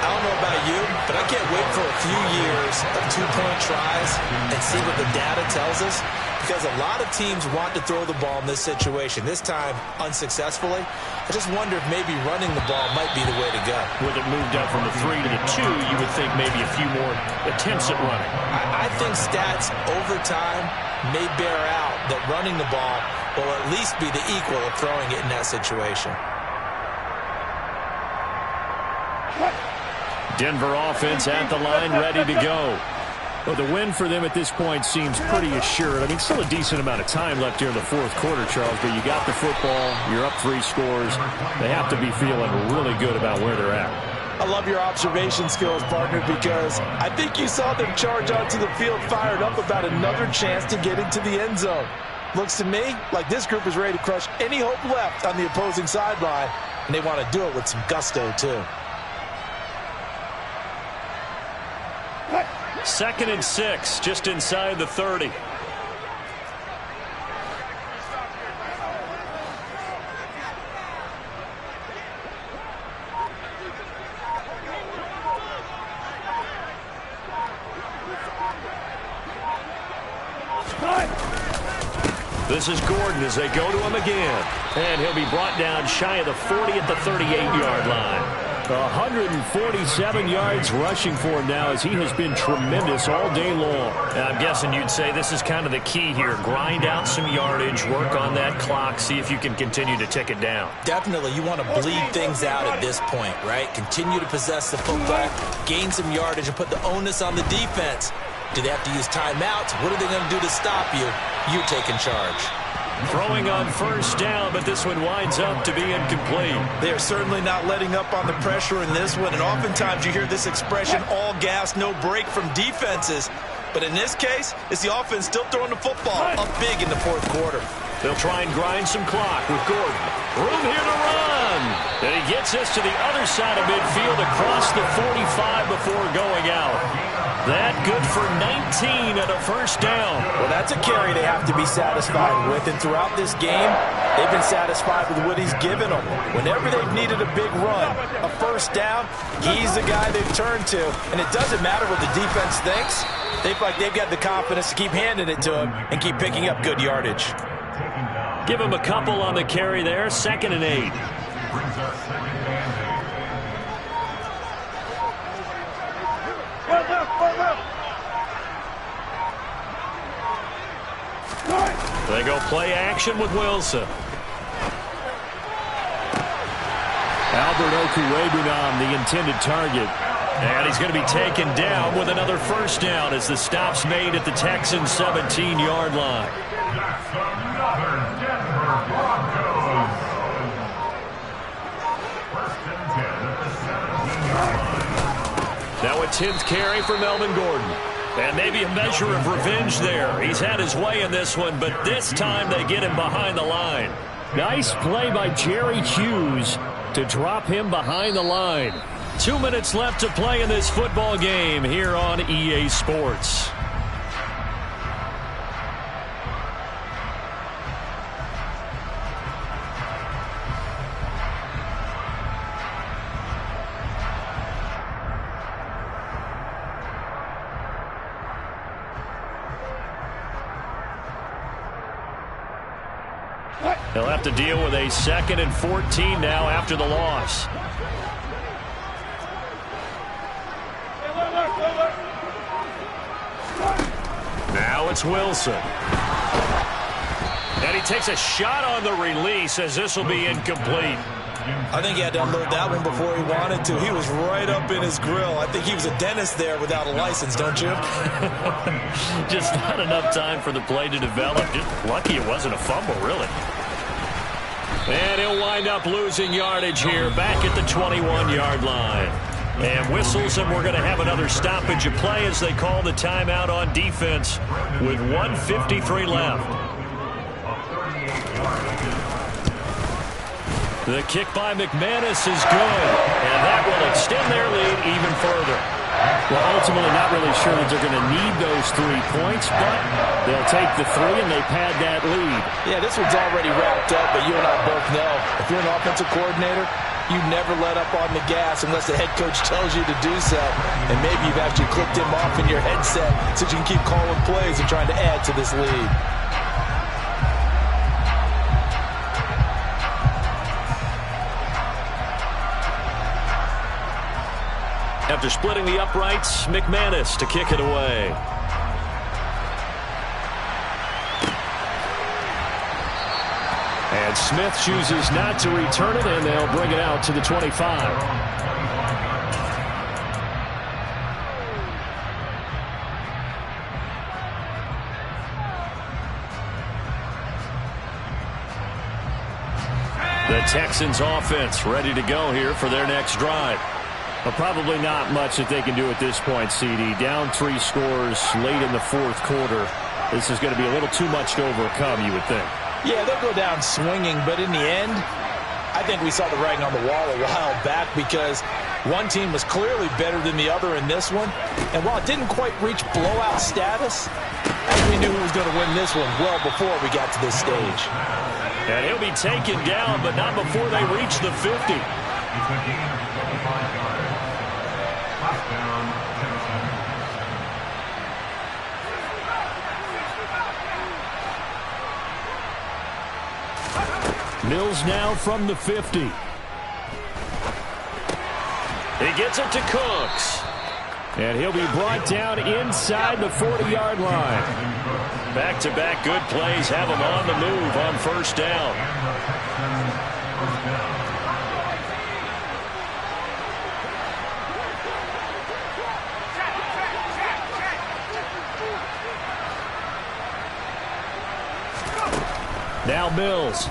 I don't know about you, but I can't wait for a few years of 2-point tries and see what the data tells us. Because a lot of teams want to throw the ball in this situation. This time, unsuccessfully. I just wonder if maybe running the ball might be the way to go. With it moved up from the 3 to the 2, you would think maybe a few more attempts at running. I think stats over time may bear out that running the ball will at least be the equal of throwing it in that situation. Denver offense at the line, ready to go. Well, the win for them at this point seems pretty assured. I mean, still a decent amount of time left here in the 4th quarter, Charles, but you got the football, you're up 3 scores. They have to be feeling really good about where they're at. I love your observation skills, partner, because I think you saw them charge onto the field fired up about another chance to get into the end zone. Looks to me like this group is ready to crush any hope left on the opposing sideline, and they want to do it with some gusto, too. 2nd and 6, just inside the 30. This is Gordon as they go to him again. And he'll be brought down shy of the 40 at the 38-yard line. 147 yards rushing for him now as he has been tremendous all day long. And I'm guessing you'd say this is kind of the key here. Grind out some yardage, work on that clock, see if you can continue to tick it down. Definitely, you want to bleed things out at this point, right? Continue to possess the football, gain some yardage, and put the onus on the defense. Do they have to use timeouts? What are they going to do to stop you? You're taking charge. Throwing on 1st down, but this one winds up to be incomplete. They are certainly not letting up on the pressure in this one, and oftentimes you hear this expression, all gas, no break from defenses. But in this case, it's the offense still throwing the football up big in the 4th quarter. They'll try and grind some clock with Gordon. Room here to run. And he gets this to the other side of midfield across the 45 before going out. That good for 19 and a 1st down. Well, that's a carry they have to be satisfied with. And throughout this game, they've been satisfied with what he's given them. Whenever they've needed a big run, a 1st down, he's the guy they've turned to. And it doesn't matter what the defense thinks. They feel like they've got the confidence to keep handing it to him and keep picking up good yardage. Give him a couple on the carry there. 2nd and 8. Brings us 2nd and 8. They go play action with Wilson. Albert Okwuegbunam, the intended target. And he's going to be taken down with another 1st down as the stop's made at the Texans' 17-yard line. That's another Denver Broncos. 1st and 10 at the 17-yard line. Now a 10th carry for Melvin Gordon. And maybe a measure of revenge there. He's had his way in this one, but this time they get him behind the line. Nice play by Jerry Hughes to drop him behind the line. 2 minutes left to play in this football game here on EA Sports. They'll have to deal with a 2nd and 14 now after the loss. Now it's Wilson. And he takes a shot on the release as this will be incomplete. I think he had to unload that one before he wanted to. He was right up in his grill. I think he was a dentist there without a license, don't you? Just not enough time for the play to develop. Just lucky it wasn't a fumble, really. And he'll wind up losing yardage here back at the 21-yard line. And whistles, and we're going to have another stoppage of play as they call the timeout on defense with 1:53 left. The kick by McManus is good, and that will extend their lead even further. Well, ultimately not really sure that they're going to need those 3 points, but they'll take the 3 and they pad that lead. Yeah, this one's already wrapped up, but you and I both know if you're an offensive coordinator, you never let up on the gas unless the head coach tells you to do so. And maybe you've actually clicked him off in your headset so you can keep calling plays and trying to add to this lead. After splitting the uprights, McManus to kick it away. And Smith chooses not to return it, and they'll bring it out to the 25. The Texans offense ready to go here for their next drive. Well, probably not much that they can do at this point, CD. Down 3 scores late in the fourth quarter. This is going to be a little too much to overcome, you would think. Yeah, they'll go down swinging, but in the end, I think we saw the writing on the wall a while back because one team was clearly better than the other in this one. And while it didn't quite reach blowout status, we knew who was going to win this one well before we got to this stage. And he'll be taken down, but not before they reach the 50. It's a gain of 25 yards. Touchdown, Tennessee. Mills now from the 50. He gets it to Cooks. And he'll be brought down inside the 40-yard line. Back-to-back good plays have him on the move on first down. Now Mills.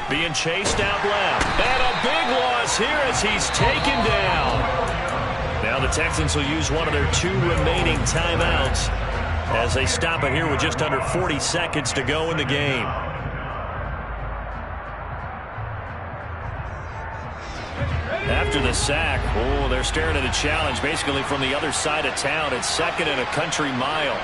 Being chased out left. And a big loss here as he's taken down. Now the Texans will use one of their 2 remaining timeouts as they stop it here with just under 40 seconds to go in the game. After the sack, they're staring at a challenge basically from the other side of town. It's 2nd and a country mile.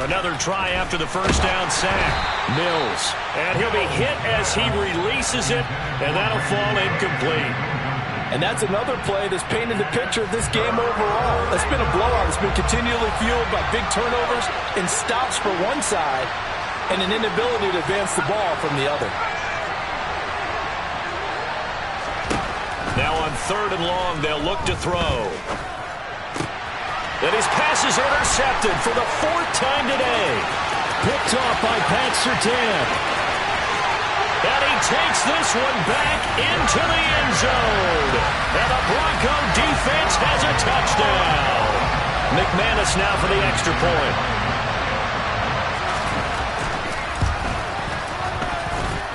Another try after the first down sack. Mills. And he'll be hit as he releases it, and that'll fall incomplete. And that's another play that's painted the picture of this game overall. It's been a blowout. It's been continually fueled by big turnovers and stops for one side and an inability to advance the ball from the other. Now on 3rd and long, they'll look to throw. And his pass is intercepted for the 4th time today. Picked off by Pat Surtain. And he takes this one back into the end zone. And the Bronco defense has a touchdown. McManus now for the extra point.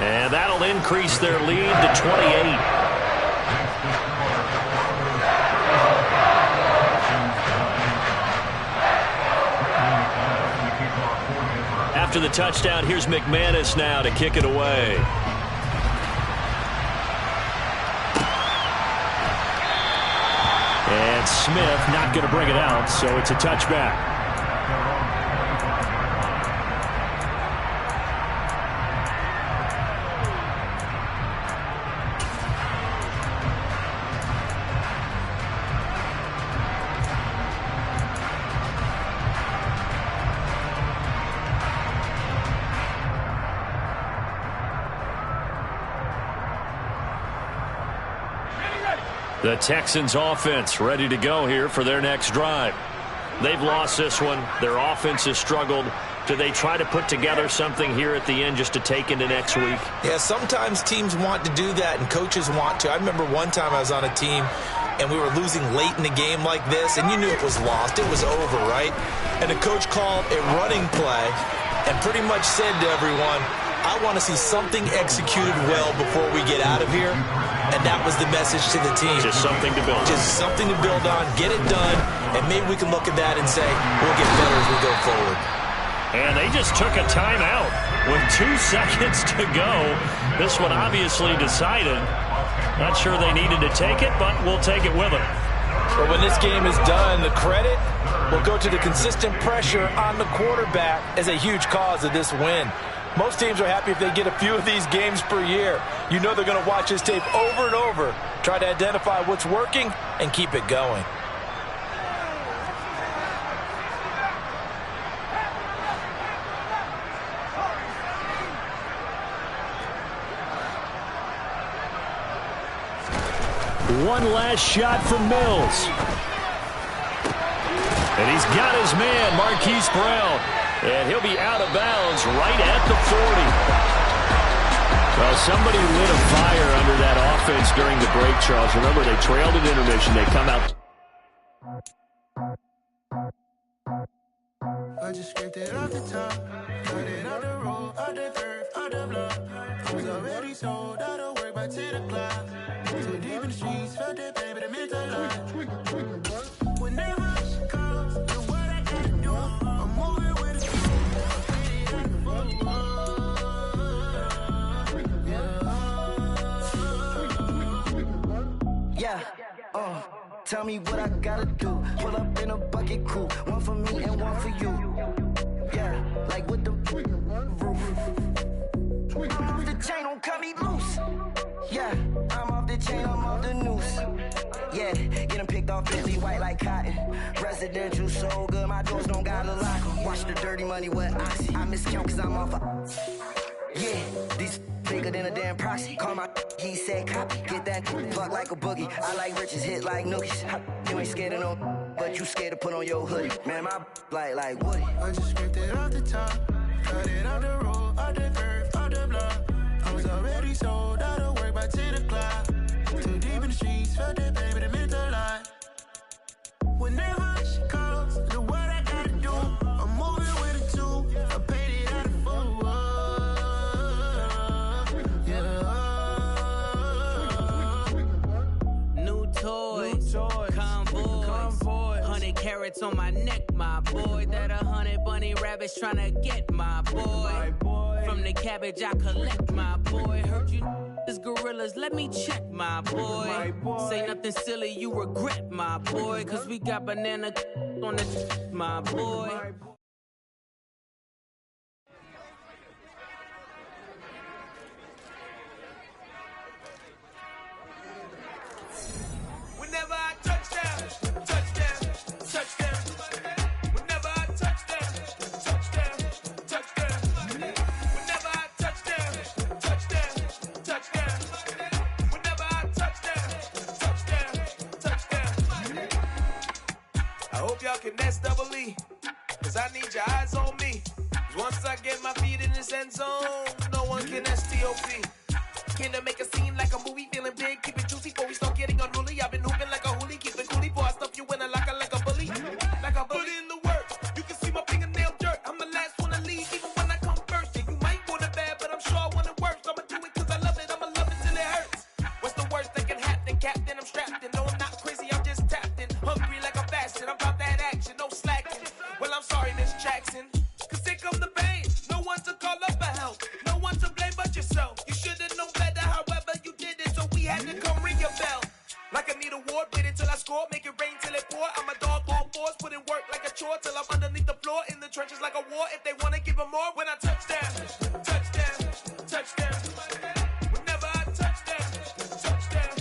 And that'll increase their lead to 28. After the touchdown, here's McManus now to kick it away. And Smith not going to bring it out, so it's a touchback. The Texans offense ready to go here for their next drive. They've lost this one. Their offense has struggled. Do they try to put together something here at the end just to take into next week? Yeah, sometimes teams want to do that and coaches want to. I remember one time I was on a team and we were losing late in the game like this and you knew it was lost. It was over, right? And the coach called a running play and pretty much said to everyone, I want to see something executed well before we get out of here. And that was the message to the team. Just something to build on. Just something to build on, get it done, and maybe we can look at that and say, we'll get better as we go forward. And they just took a timeout with 2 seconds to go. This one obviously decided. Not sure they needed to take it, but we'll take it with them. But when this game is done, the credit will go to the consistent pressure on the quarterback as a huge cause of this win. Most teams are happy if they get a few of these games per year. You know they're going to watch this tape over and over, try to identify what's working, and keep it going. One last shot from Mills. And he's got his man, Marquise Brown. And he'll be out of bounds right at the 40. Well, somebody lit a fire under that offense during the break, Charles. Remember, they trailed at intermission. They come out. I just scraped it off the top, put it on the road, on the third, on the block. I was already sold out of work by 10 o'clock. Too deep in the streets, felt that baby, the mental line. Whenever she calls, do what I gotta do. I'm moving with a Yeah, tell me what I gotta do. Pull up in a bucket crew, one for me and one for you. Yeah, like with the roof. I'm off the chain, don't cut me loose. Yeah, I'm off the chain, I'm off the noose. Yeah, getting picked off Bentley white like cotton. Residential so good, my doors don't got a lock. Watch the dirty money with Oxy. I miscount cause I'm off a... Yeah, these bigger than a damn proxy. Call my he said copy. Get that fuck like a boogie. I like riches, hit like nookies. You ain't scared of no, but you scared to put on your hoodie. Man, my like Woody. I just scraped it off the top. Cut it off the road, off the curve, off the block. I was already sold out of work by 10 o'clock. Too deep in the streets, felt that baby, the mental line. Whenever she calls, do what I gotta do. I'm moving with a two. I paid it out of full. New toys, convoy, 100 carats on my neck, my boy. That 100 bunny rabbits tryna get my boy. From the cabbage I collect, my boy. Heard you is gorillas, let me check, my boy. Say nothing silly, you regret, my boy. Cause we got banana on the my boy. Whenever I touchdown, touchdown, touchdown. Whenever I touchdown, touchdown, touchdown. Whenever I touchdown, touchdown, touchdown. Whenever I touchdown, touchdown, touchdown. I hope y'all can nest double E, cause I need your eyes on me. Cause once I get my feet in this end zone, no one can STOP. Can to make a scene like a movie, feeling big, keep it juicy before we start getting unruly. I've been hooping like a hoolie, keep it coolie before I stuff you in a locker like a bully. Like a bully. Put in the work, you can see my fingernail dirt. I'm the last one to leave, even when I come first. Yeah, you might want it bad, but I'm sure I want it worse. I'ma do it cause I love it, I'ma love it till it hurts. What's the worst that can happen, Captain? I'm strapped in, no I'm not crazy, I'm just tapped in. Hungry like I'm fasting, I'm about that action, no slacking. Well, I'm sorry, Miss Jackson, cause here come the pain. No one to call up for help, no one to blame but yourself. You should've known better, however you did it, so we had to come ring your bell. Like I need a ward, wait until I score, make it rain till it pour. I'm a dog on fours, put in work like a chore till I'm underneath the floor, in the trenches like a war. If they wanna give them more, when I touchdown, touchdown, touchdown. Whenever I touchdown, touchdown,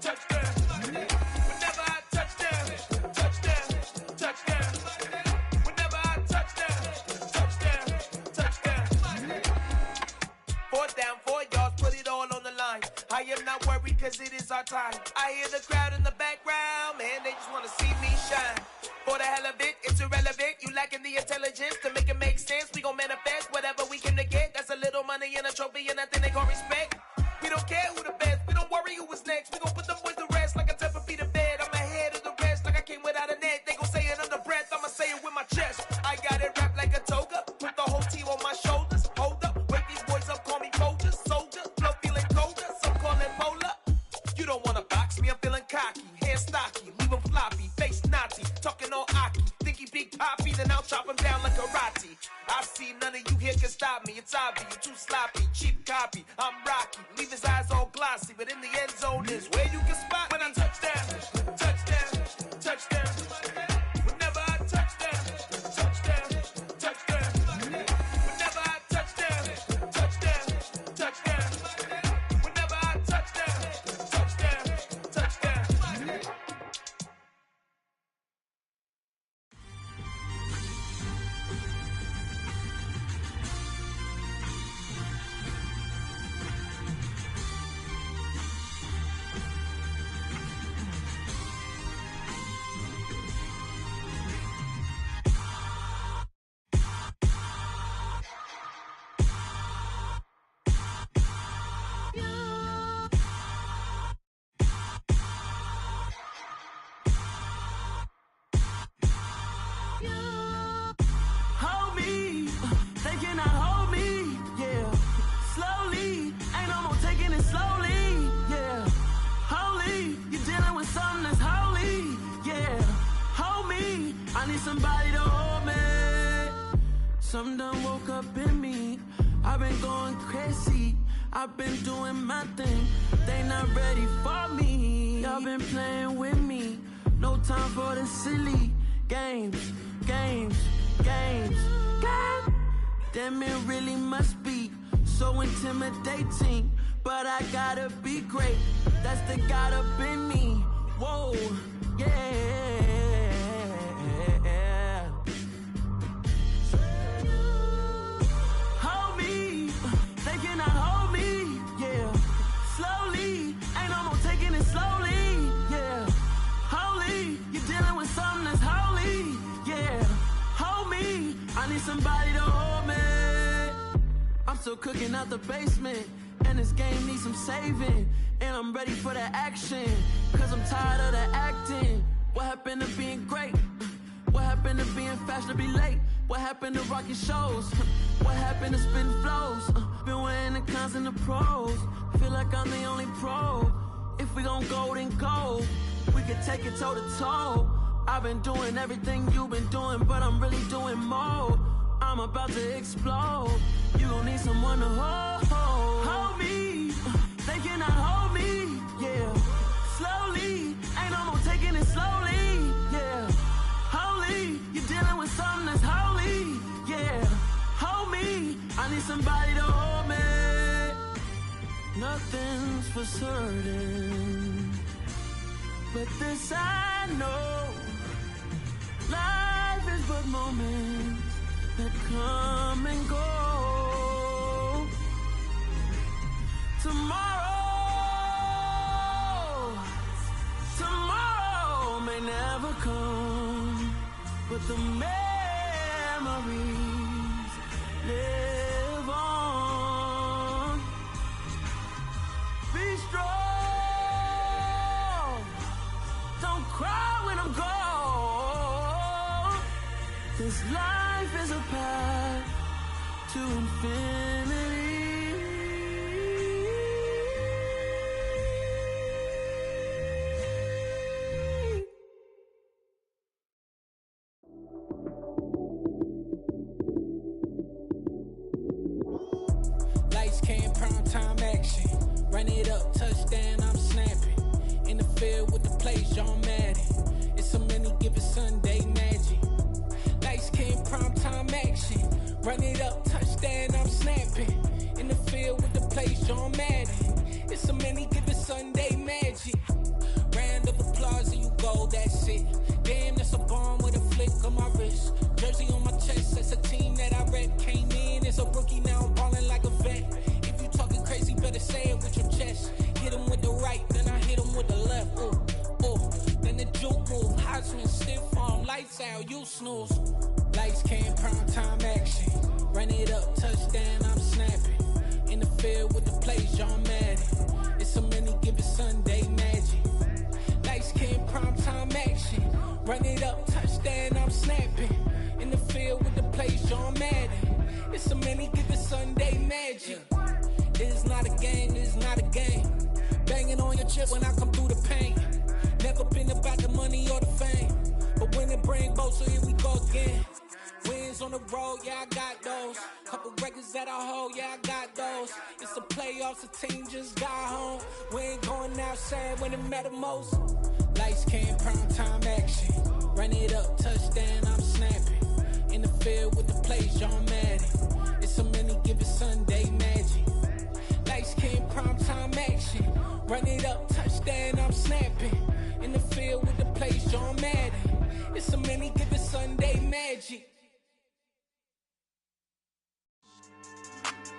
touchdown. Whenever I touchdown, touchdown, touchdown. Whenever I touchdown, touchdown, touchdown. 4th down, 4 yards, put it all on the line. I am not worried cause it is our time. I hear the crowd in the background, man, they just wanna see me shine. For the hell of it, it's irrelevant. You lacking the intelligence to make it make sense. We gon' manifest whatever we came to get. That's a little money and a trophy and nothing they call respect. We don't care who the best, we don't worry who was next. We gon' put them boys to rest like a 10 feet of bed. I'm ahead of the rest like I came without a net. They gon' say it under breath, I'ma say it with my chest. I got it wrapped like a toga, put the whole team on my shoulders. Hold up, wake these boys up, call me Folger, soldier, flow feeling colder, some call it polar. You don't wanna box me, I'm feeling cocky, hair stocky, leave him floppy, face naughty, talking all aki, think he big poppy, then I'll chop him down like karate. I see none of you here can stop me, it's obvious, you too sloppy, cheap copy, I'm rocky, leave his eyes all glossy, but in the end zone is where you can spot when I touchdown, touchdown, touchdown. Whenever I touchdown, touchdown, touchdown. Whenever I touchdown, touchdown, touchdown. Whenever I touchdown, touchdown, touchdown. Some done woke up in me. I've been going crazy. I've been doing my thing. They not ready for me. Y'all been playing with me. No time for the silly games. Damn, it really must be so intimidating. But I gotta be great. That's the God up in me. Whoa, yeah. Hold me. They cannot hold me. Yeah. Slowly. Ain't no more taking it slowly. Yeah. Holy. You're dealing with something that's holy. Yeah. Hold me. I need somebody to hold me. I'm still cooking out the basement. And this game needs some saving. And I'm ready for the action. Cause I'm tired of the acting. What happened to being great? What happened to being fashionably late? What happened to rocking shows? What happened to spitting flows? Been weighing the cons and the pros. Feel like I'm the only pro. If we gon' go, then go. We can take it toe to toe. I've been doing everything you've been doing, but I'm really doing more. I'm about to explode. You gon' need someone to hold me. They cannot hold me. Yeah. Slowly. Ain't no more taking it slowly. Yeah. Holy. You're dealing with something that's holy. Yeah. Hold me. I need somebody to hold me. Nothing's for certain, but this I know. Life is but moments that come and go. Tomorrow may never come, but the memories live on. Be strong, don't cry when I'm gone. This life is a path to infinity. Lights came, prime time action. Run it up, touchdown, I'm snapping. In the field with the plays, John Madden. It's a many given Sunday magic. Lights came, prime time action. Run it up, touchdown, I'm snapping. In the field with the plays, John Madden. It's a many given Sunday magic. Round of applause and you go, that's it. Damn, that's a bomb with a flick on my wrist. Jersey on my chest, that's a team that I rep. Came in as a rookie, now I'm ballin' like a vet. If you talking crazy, better say it with your chest. Hit him with the right, then I hit him with the left. Then the juke move, Heisman stiff arm, lights out, you snooze. Lights came, prime time action. Run it up, touchdown, I'm snapping. In the field with the plays, John Madden. It's a many given Sunday magic. Lights came, prime time action. Run it up, touchdown, I'm snapping. In the field with the plays, John Madden. It's a many given Sunday magic. It is not a game, it is not a game. Banging on your chip when I come through the paint. Never been about the money or the fame, but when it bring both, so here we go again. Wins on the road, yeah, I got those. Couple records that I hold, yeah, I got those. It's the playoffs, the team just got home. We ain't going outside when it matter most. Lights came, prime time action. Run it up, touchdown, I'm snapping. In the field with the plays, John Madden. It's a many given Sunday magic. Lights came, prime time action. Run it up, touchdown, I'm snapping. In the field with the plays, John Madden. It's a many given Sunday magic.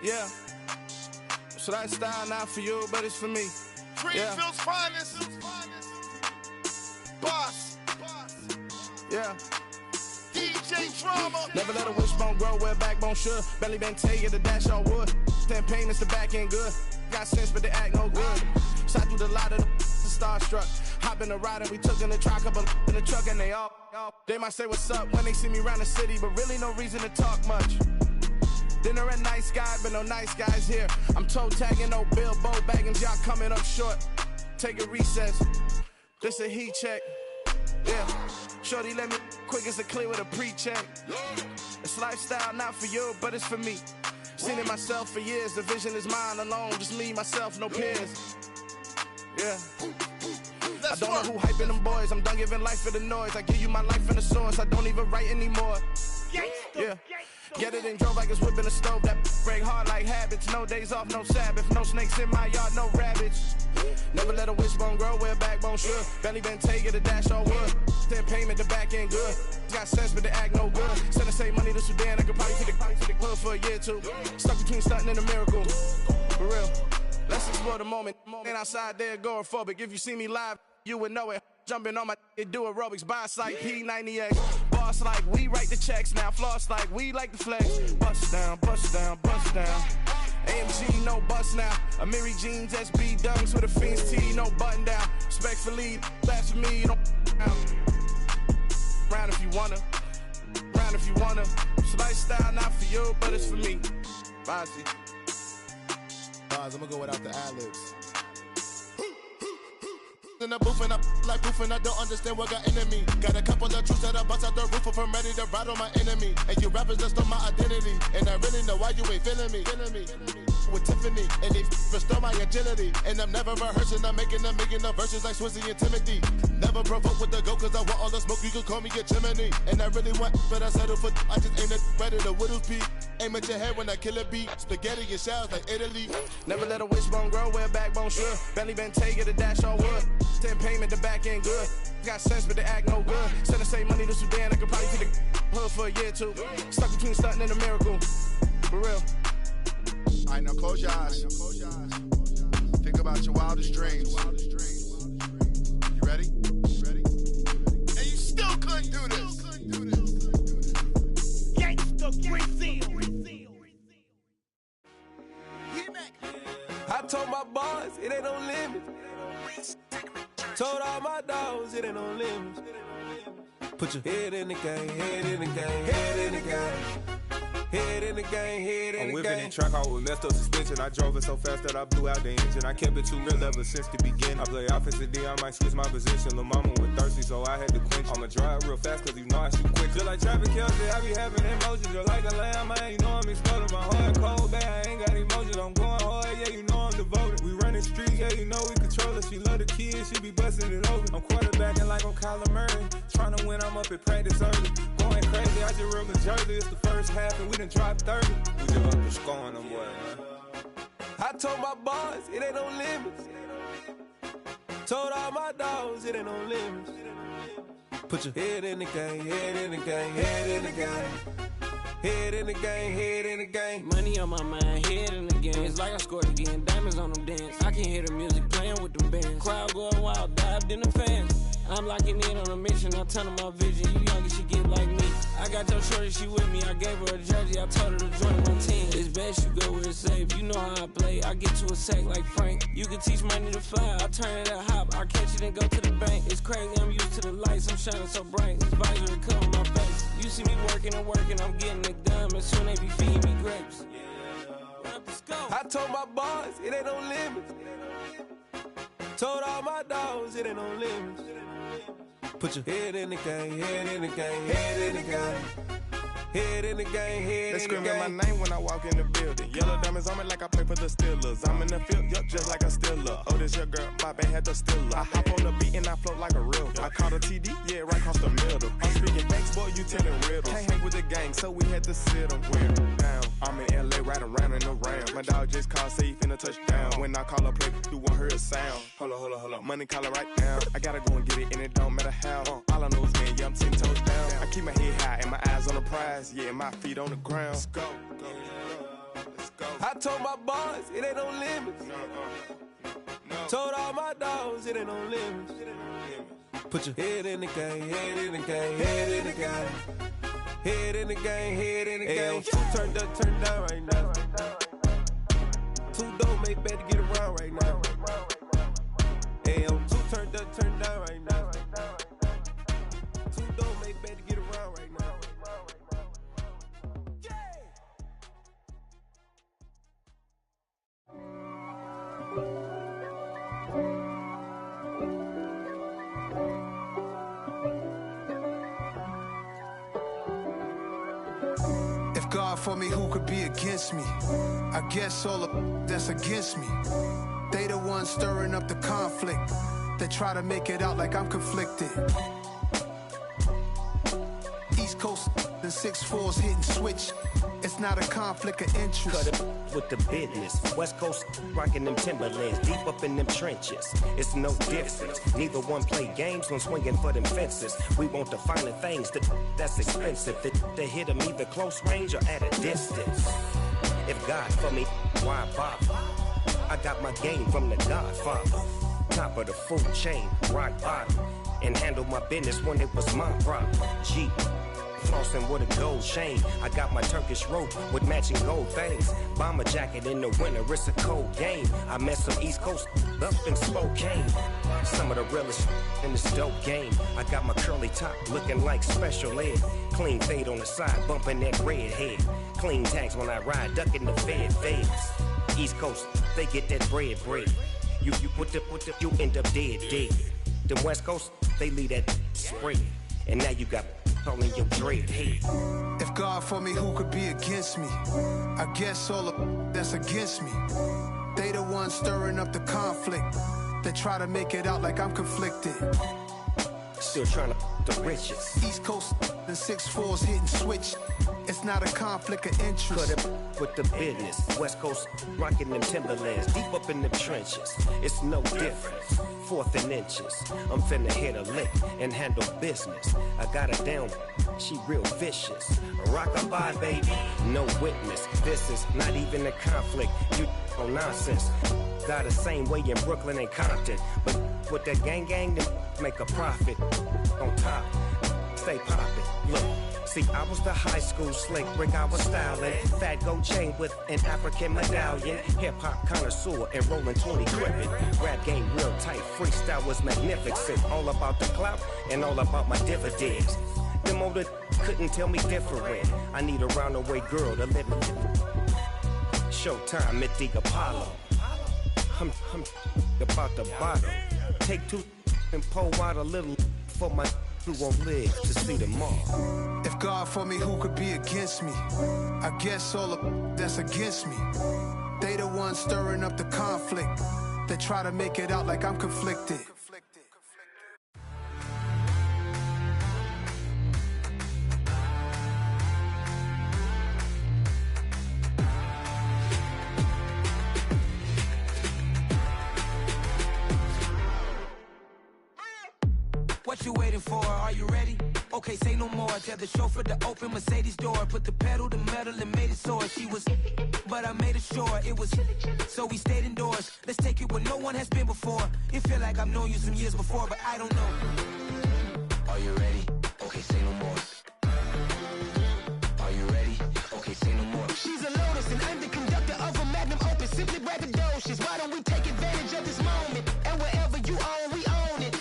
Yeah. So that style not for you, but it's for me. Greenfield's finest. Boss. Yeah. DJ Drama. Never let a wishbone grow where backbone should. Belly been tell you the dash all wood. Then pain is the back end good. Got sense, but they act no good. Shot through the lot of the starstruck. Hop in the ride and we took in the truck, couple in the truck and they all. They might say what's up when they see me around the city, but really no reason to talk much. Dinner at nice guy, but no nice guys here. I'm toe tagging, no Bilbo baggins, y'all coming up short. Take a recess. This a heat check. Yeah. Shorty let me quick as a clear with a pre-check. It's lifestyle, not for you, but it's for me. Seen it myself for years, the vision is mine alone, just me, myself, no peers. Yeah. I don't know who hyping them boys, I'm done giving life for the noise. I give you my life in the source, I don't even write anymore. Yeah. Get it and drove like it's whipping a stove. That break hard like habits. No days off, no Sabbath. No snakes in my yard, no rabbits. Never let a wishbone grow where a backbone should. Belly been taking the dash all wood. Then payment, the back end good. Got sense, but they act no good. Send the same money to Sudan. I could probably take the hood for a year or two. Stuck between stunting and a miracle. For real. Let's explore the moment. Ain't outside there agoraphobic. If you see me live, you would know it. Jumping on my do aerobics, boss like P90X. Boss like we write the checks now. Floss like we like the flex. Bust down, bust down, bust down. AMG, no bust now. Amiri jeans, SB dunks with a Fiends T, no button down. Respectfully, that's for me, don't down. Round if you wanna, round if you wanna. It's lifestyle, not for you, but it's for me. Bossy. Bars, I'm gonna go without the ad-libs. In the booth and I like proof and I don't understand what got into me. Got a couple of truths that I bust out the roof if I'm ready to ride on my enemy. And you rappers just stole my identity. And I really know why you ain't feeling me. With Tiffany, and they restore my agility. And I'm never rehearsing, I'm making the verses like Swizzy and Timothy. Never provoke with the go, cause I want all the smoke, you can call me a chimney. And I really want, but I settle for, I just aim at ready to Whittles Peak. Aim at your head when I kill a beat. Spaghetti and shells like Italy. Never let a wishbone grow where a backbone should. Belly been taking the dash all wood. 10 payment, the back end good. Got sense, but they act no good. Send the same money to Sudan, I could probably take the hood for a year or two. Stuck between stunting and a miracle. For real. All right, now close your eyes. Think about your wildest dreams. You ready? And you still couldn't do this. Gangsta Brazil. I told my boys it ain't no limits. Told all my dogs it ain't no limits. Put your head in the game, head in the game, head in the game. Head in the game, head in the game. I'm whipping in track out with messed up suspension. I drove it so fast that I blew out the engine. I kept it too real ever since the beginning. I play offensive D, I might switch my position. Lil' mama was thirsty, so I had to quench. I'ma drive real fast, cause you know I shoot quick. Just like traffic Kelsey, I be having emotions. Just like a lamb, man, you know I'm exploding. My heart cold, bad, I ain't got emotions. I'm going hard, yeah, you know I'm devoted. We running streets, yeah, you know we control it. She love the kids, she be busting it over. I'm quarterbacking like I'm Kyler Murray. Trying to win, I'm up at practice early. Going crazy, I just real the jersey. It's the first half, and we done dropped 30. We just up to scoring them, boy, man. I told my boys it ain't no limits. Told all my dogs it ain't no limits. Put your head in the game, head in the game, head in the game. Head in the game, head in the game. Money on my mind, head in the game. It's like I scored again, diamonds on them dance. I can hear the music playing with them bands. Crowd going wild, dived in the fans. I'm locking in on a mission, I'm telling my vision. You young, you should get like me. I got your shorty, she with me. I gave her a jersey, I told her to join my team. It's best you go where it's safe. You know how I play. I get to a sack like Frank. You can teach money to fly. I turn it at hop. I catch it and go to the bank. It's crazy, I'm used to the lights. I'm shining so bright. This visor cover my face. You see me working and working. I'm getting it done. And soon they be feeding me grapes. I told my boys it ain't no limits. Told all my dogs it ain't no limits. Put your head in the game, head in the game, head in the game. Head in the game, head in the game. They screaming my name when I walk in the building. Yellow diamonds on me like I play for the Steelers. I'm in the field, yup, just like a Steeler. Oh, this your girl, my band had the Steeler. I hop on the beat and I float like a river. I caught a TD, yeah, right across the middle. I'm speaking thanks, boy, you telling riddles. Can't hang with the gang, so we had to sit them down. I'm in LA, right around in the round. My dog just called, say he finna touchdown. When I call a play, you won't hear a sound. Hold up, money calling right now. I gotta go and get it, and it don't matter how. All I know is, man, yeah, I'm 10 toes down. I keep my head high and my eyes on the prize. Yeah, my feet on the ground. Let's go. I told my boys it ain't no limits. Told all my dogs it ain't no limits. Put your head in the game, head in the game, head in the game. Head in the game, head in the game. Two turned up, turned down right now. Two dope make better get around right now. Hey, two turned up, turned down right now. Two dope make better get around right now. God for me, who could be against me? I guess all of that's against me. They the ones stirring up the conflict. They try to make it out like I'm conflicted. East Coast, the 6'4s hitting switch. It's not a conflict of interest. Cut it with the business. West Coast rocking them Timberlands, deep up in them trenches. It's no difference. Neither one play games when swinging for them fences. We want the finer things that's expensive. They hit them either close range or at a distance. If God for me, why bother? I got my game from the Godfather. Top of the food chain, rock bottom. And handle my business when it was my problem. G. Flossing with a gold chain. I got my Turkish rope with matching gold things. Bomber jacket in the winter, it's a cold game. I met some East Coast up in Spokane. Some of the realest in this dope game. I got my curly top looking like special ed. Clean fade on the side, bumping that red head. Clean tags when I ride, ducking the feds. East Coast, they get that bread. You end up dead. Then West Coast, they leave that spread. And now you got calling your dread head. If God for me, who could be against me? I guess all of that's against me. They the ones stirring up the conflict. They try to make it out like I'm conflicted. Still trying to the riches. East Coast, the 6'4s hitting switch. It's not a conflict of interest. Cut it with the business. West Coast rocking them Timberlands, deep up in the trenches. It's no difference. 4th and inches. I'm finna hit a lick and handle business. I got her down, she real vicious. Rock-a-bye, baby, no witness. This is not even a conflict. You on nonsense. Got the same way in Brooklyn and Compton. But with that gang, they make a profit. On top, stay poppin'. Look. See, I was the high school slick Rick, I was styling. Fat gold chain with an African medallion. Hip-hop connoisseur and rolling 20 crippin'. Rap game real tight, freestyle was magnificent. All about the clout and all about my dividends. Them older couldn't tell me different. I need a roundaway girl to live with. Showtime at the Apollo. I'm about the bottom. Take 2 and pour out a little for my who won't live to see tomorrow. If God for me, who could be against me? I guess all of that's against me. They the ones stirring up the conflict. They try to make it out like I'm conflicted. What you waiting for? Are you ready? Okay, say no more. Tell the chauffeur to open Mercedes door. Put the pedal to metal and made it soar. She was, but I made it sure it was. So we stayed indoors. Let's take it where no one has been before. It feel like I've known you some years before, but I don't know. Are you ready? Okay, say no more. Are you ready? Okay, say no more. She's a Lotus and I'm the conductor of a Magnum Opus. Simply braggadocious. Why don't we take advantage of this moment? And wherever you own, we own it.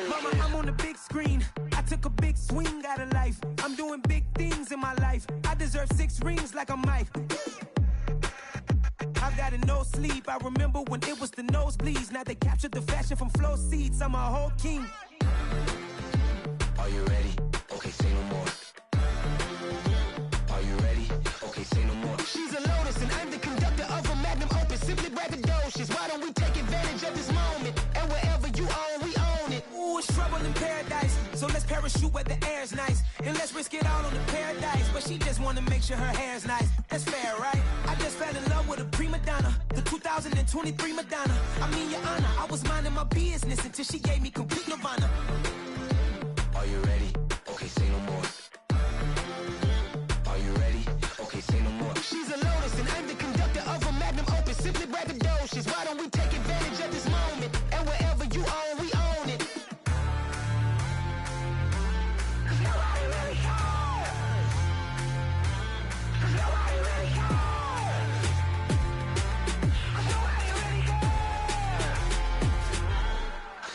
Mama, I'm on the big screen. I took a big swing out of life. I'm doing big things in my life. I deserve 6 rings like a Mike. I've got no sleep. I remember when it was the nosebleeds. Now they captured the fashion from flow seats. I'm a whole king. Are you ready? Okay, say no more. Are you ready? Okay, say no more. She's a Lotus and I'm the conductor of a Magnum Opus. Simply braggadocious. Why don't we take advantage of this moment? And wherever you own, we own it. Ooh, it's trouble in paradise. So let's parachute where the air's nice. And let's risk it all on the paradise. But she just wanna make sure her hair's nice. That's fair, right? I just fell in love with a prima donna. The 2023 Madonna. I mean, your honor, I was minding my business until she gave me complete nirvana. Are you ready? Okay, say no more. Are you ready? Okay, say no more. She's a Lotus and I'm the conductor of a Magnum Opus. Simply braggadocious. Why don't we take advantage of this moment? And wherever you own, we own it.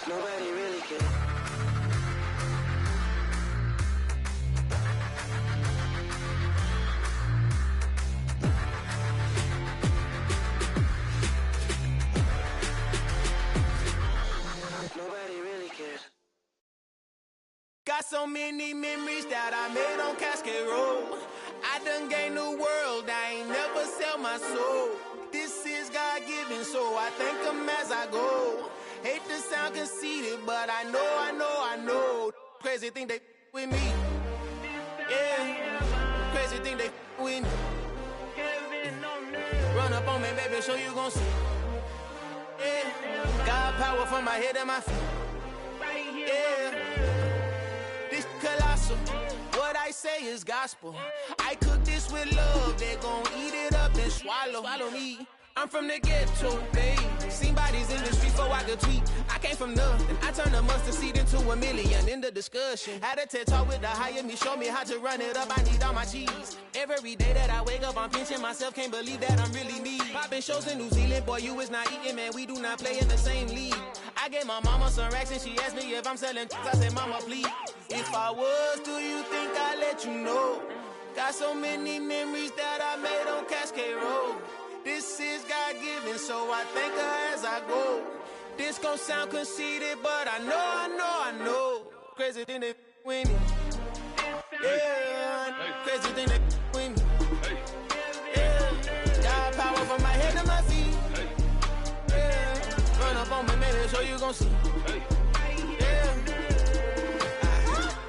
Nobody really cares. Got so many memories that I made on Cascade Road. I done gained the world, I ain't never sell my soul. This is God-given, so I thank him as I go. Hate to sound conceited, but I know. Crazy thing they with me. Yeah, crazy thing they with me. Run up on me, baby, show you gon' see. Yeah, God power from my head and my feet. Yeah, this colossal. What I say is gospel. I cook this with love. They gon' eat it up and swallow me. I'm from the ghetto, babe. Seen bodies in the street before I could tweet. I came from nothing. I turned a mustard seed into a million. In the discussion, had a TED talk with the higher me. Show me how to run it up. I need all my cheese. Every day that I wake up, I'm pinching myself. Can't believe that I'm really me. Popping shows in New Zealand, boy, you is not eating, man. We do not play in the same league. I gave my mama some racks and she asked me if I'm selling. I said, mama, please. If I was, do you think I'd let you know? Got so many memories that I made on Cascade Road. This is God-given, so I thank her as I go. This gon' sound conceited, but I know. Crazy thing they with me. Yeah, crazy thing they with me. Yeah, got power from my head to my feet. Yeah, run up on me, maybe so you gon' see. Yeah.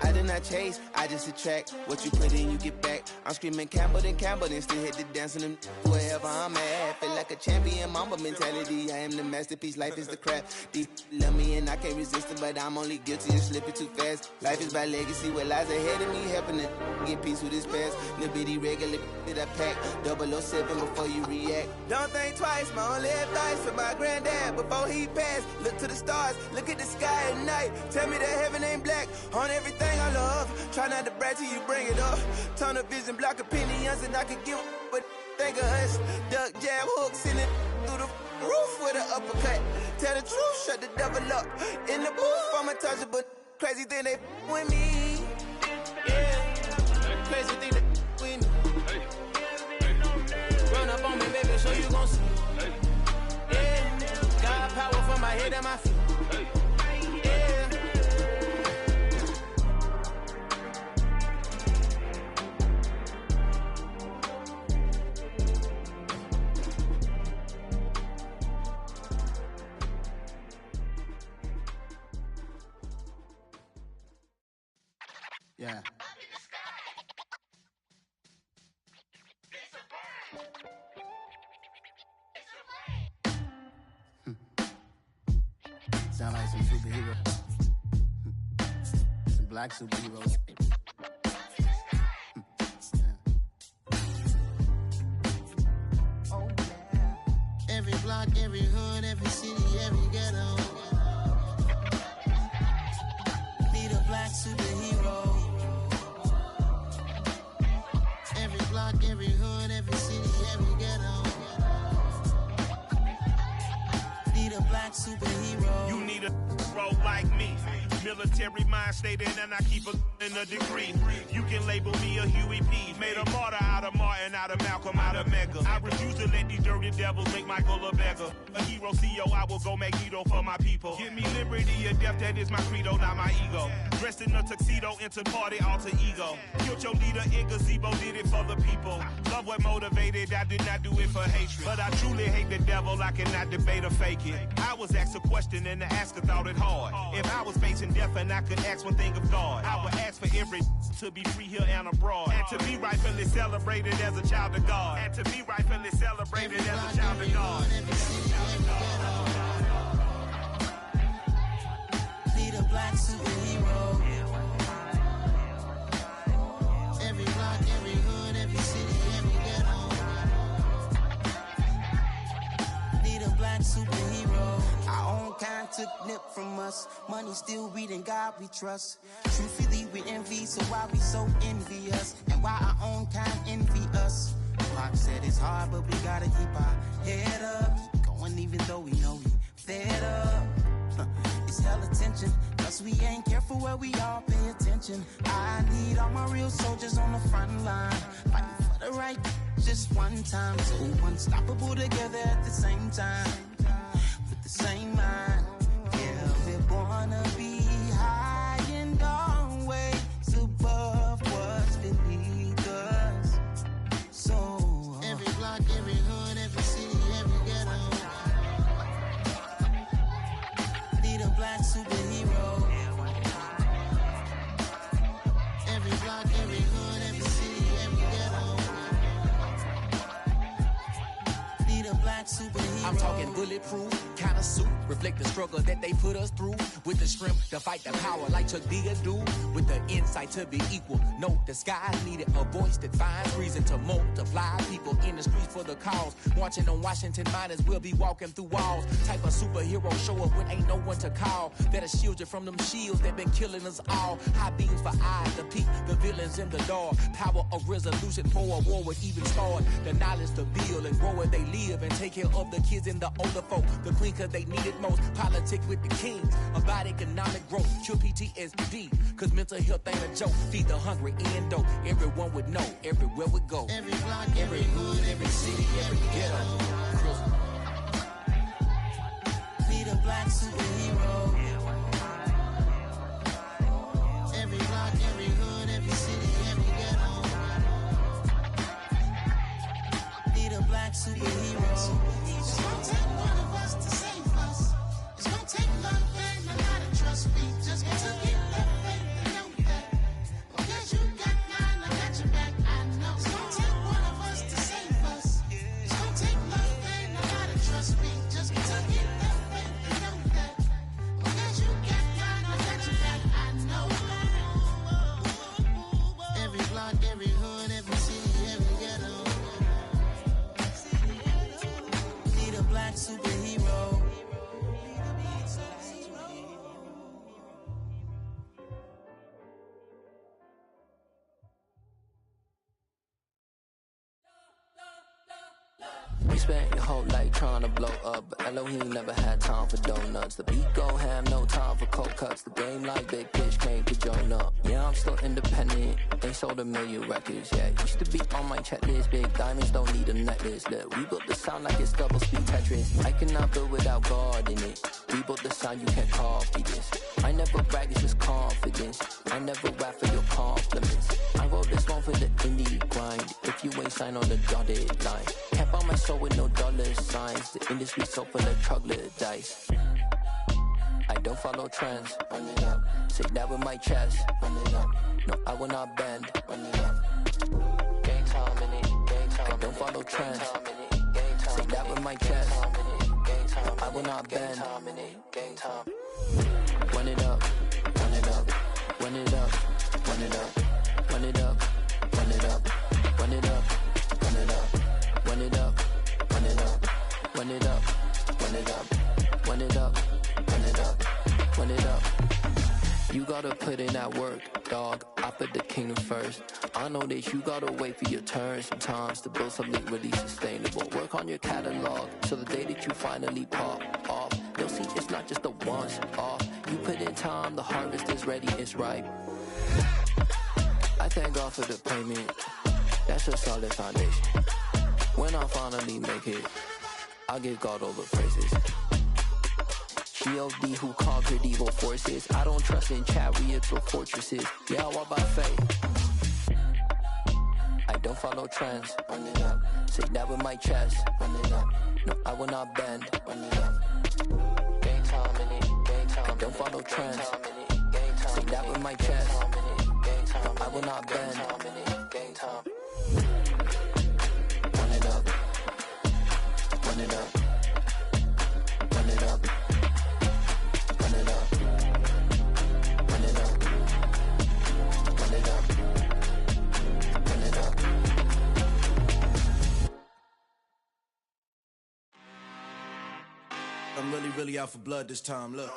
I did not chase, I just attract. What you put in, you get back. I'm screaming Campbell, then still hit the dance and wherever I'm at. Feel like a champion, mamba mentality. I am the masterpiece, life is the crap. Deep love me and I can't resist it, but I'm only guilty of slipping too fast. Life is by legacy, what lies ahead of me, helping to get peace with his past. Little bitty regular that I pack, 007 before you react. Don't think twice, my only advice for my granddad before he passed. Look to the stars, look at the sky at night. Tell me that heaven ain't black on everything I love. Try not to brag till you bring it up. Tunnel vision, block opinions, and I could give but think of us. Duck jab hooks in it through the roof with an uppercut. Tell the truth, shut the devil up. In the booth, I'm untouchable. Crazy thing they with me. Yeah, crazy thing they with me. Run up on me, baby, so you gon' see. Yeah, got power from my head and my feet. Yeah. Sound like some superheroes. Some black superheroes. Oh, yeah. Every block, every hood, every city, every ghetto. Need a black superhero. Every block, every hood, every city, every ghetto. Need a black superhero. You need a role like me. Military mind stated, and I keep in a degree. You can label me a Huey P. Made a martyr out of Martin, out of Malcolm, out of Mega. I refuse to let these dirty devils make Michael a beggar. A hero CEO, I will go Magneto for my people. Give me liberty or death, that is my credo, not my ego. Dressed in a tuxedo, into party, alter ego. Killed your leader in gazebo, did it for the people. Love what motivated, I did not do it for hatred. But I truly hate the devil, I cannot debate or fake it. I was asked a question and the asker thought it hard. If I was facing death and I could ask one thing of God, I would ask for every to be free here and abroad. And to be rightfully celebrated as a child of God. And to be rightfully celebrated as a child of God. Need a black superhero. Every block, every hood, every city, every ghetto. Need a black superhero. Our own kind took nip from us. Money still reading God we trust. Truthfully we envy, so why we so envious? And why our own kind envy us? Pac said it's hard, but we gotta keep our head up. Going even though we know we fed up. It's hell attention, cause we ain't careful where we all pay attention. I need all my real soldiers on the front line, fighting for the right just one time. So unstoppable together at the same time, with the same mind. Yeah, we're born to be high and always black superhero. I'm talking bulletproof, kind of suit, reflect the struggle that they put us through. With the strength to fight the power like Chuck D do. With the insight to be equal, no disguise needed. A voice that finds reason to multiply. People in the streets for the cause. Marching on Washington miners, we'll be walking through walls. Type of superhero show up when ain't no one to call. That'll shield you from them shields that been killing us all. High beams for eyes to peek the villains in the door. Power of resolution for a war would even start. The knowledge to build and grow where they live and take care of the kids and the older folk. The queen cause they need it most. Politic with the kings. About economic growth. Cure PTSD. Cause mental health ain't a joke. Feed the hungry and dope. Everyone would know. Everywhere we go. Every block, every hood, every city, every ghetto. Be the black superhero. Every block, every hood, every city, every ghetto. Be the black superhero. It's gonna take one of us to save us. It's gonna take love and a lot of trust. We just got to get that faith and know that. Because you got mine, I got your back. I know. It's gonna take one of us to save us. It's gonna take love and a lot of trust. We just got to get that faith and know that. Because you got mine, I got your back. I know. Every block, every hood, every city, every ghetto. Be the black superhero. We spent your whole life trying to blow up, but Elohim never had time for donuts. The beat go ham, no time for cold cuts. The game like Big Pitch came to join up. Yeah, I'm still independent, they sold 1 million records. Yeah, used to be on my checklist. Big diamonds don't need a necklace. Look, we built the sound like it's double speed Tetris. I cannot build without God in it. We built the sound, you can't copy this. I never brag, it's just confidence. I never rap for your compliments. I wrote this one for the indie grind. If you ain't signed on the dotted line, can't buy my soul with no dollar signs. The industry so full of troglodytes. I don't follow trends. Run it up. Say that with my chest. Run it up. No, I will not bend. Run it up. Gang time in it. Gang time. I don't follow trends. Say that with my chest. I will not bend. Gang time. Run it up. Run it up. Run it up. Run it up. Run it up. Run it up. Run it up. Run it up. Run it up. Run it up. Run it up. Run it up. Run it up. Run it up. Run it up. You gotta put in that work, dog. I put the kingdom first. I know that you gotta wait for your turn sometimes to build something really sustainable. Work on your catalog so the day that you finally pop off, they'll see it's not just a once off. You put in time, the harvest is ready, it's ripe. I thank God for the payment. That's a solid foundation. When I finally make it, I'll give God all the praises. G.O.D. who conquered evil forces. I don't trust in chariots or fortresses. Yeah, I walk by faith. I don't follow trends. Run it up. Say that with my chest. Run it up. No, I will not bend. Run it up. Gang time in it. Gang time. I don't follow trends. Say that with my chest. I will not bend. Gang time. Run it up. Run it up. Run it up. Run it up. Run it up. Run it up. Run it up. I'm really out for blood this time, look.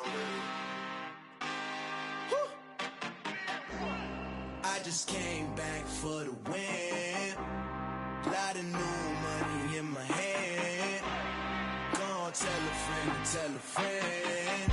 I just came back for the win. Lot of new money in my hand. Gonna tell a friend to tell a friend.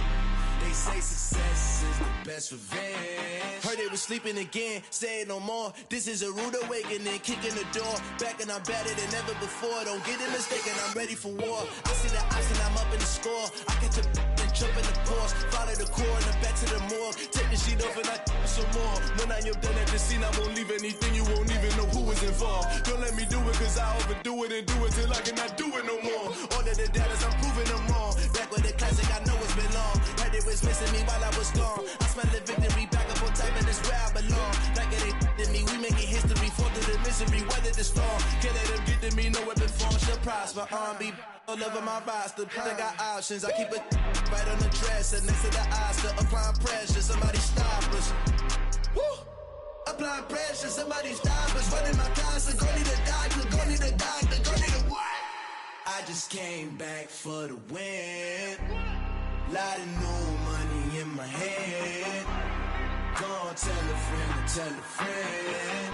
They say success is the best revenge. Heard they was sleeping again, say it no more. This is a rude awakening, kicking the door. Back and I'm better than ever before. Don't get it mistaken, I'm ready for war. I see the ice and I'm up in the score. I catch a and jump in the course. Follow the core and the back to the morgue. Take the sheet off and I some more. When I am done at the scene, I won't leave anything. You won't even know who was involved. Don't let me do it cause I overdo it and do it till I cannot do it no more. All of the doubters, I'm proving them wrong. Back with the classic, I know it's been long. Heard it was missing me while I was gone. I smell the victory, back up on time and it's where I belong. Like it ain't to me, we making history. Fall through the misery, weather the storm. Can't let them get to me, no weapon form shall prosper. vibes for R&B all over my roster. They got options. I keep it right on the dresser next to the Oscar. Applying pressure, somebody stop us. Woo! Applying pressure, somebody stop us. Running my casa, go need a doctor, go need a doctor, go need a what? I just came back for the win. Lot of new money in my head. Gonna tell a friend to tell a friend.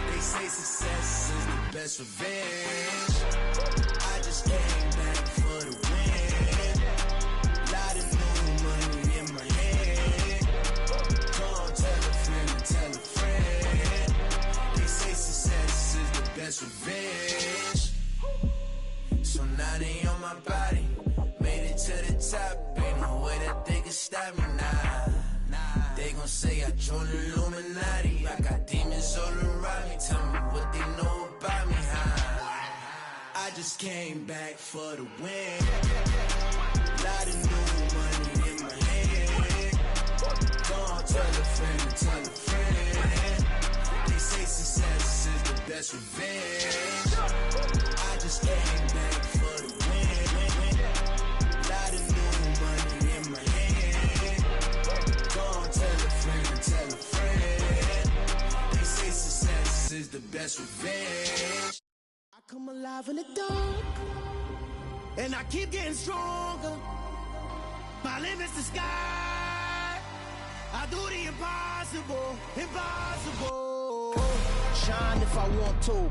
They say success is the best revenge. I just came back for the win. Lot of new money in my head. Gonna tell a friend to tell a friend. They say success is the best revenge. So now they on my body. Made it to the top. Ain't no way that they can stop me now. They gon' say I joined the Illuminati. I got demons all around me. Tell me what they know about me, huh? I just came back for the win. Lot of new money in my head. Gonna tell a friend to tell a friend. They say success is the best revenge. I just came back for the win. Lot of new money in my head. Gonna tell a friend to tell a friend. They say success is the best revenge. I come alive in the dark, and I keep getting stronger. My limit's the sky. I do the impossible, impossible. Shine if I want to.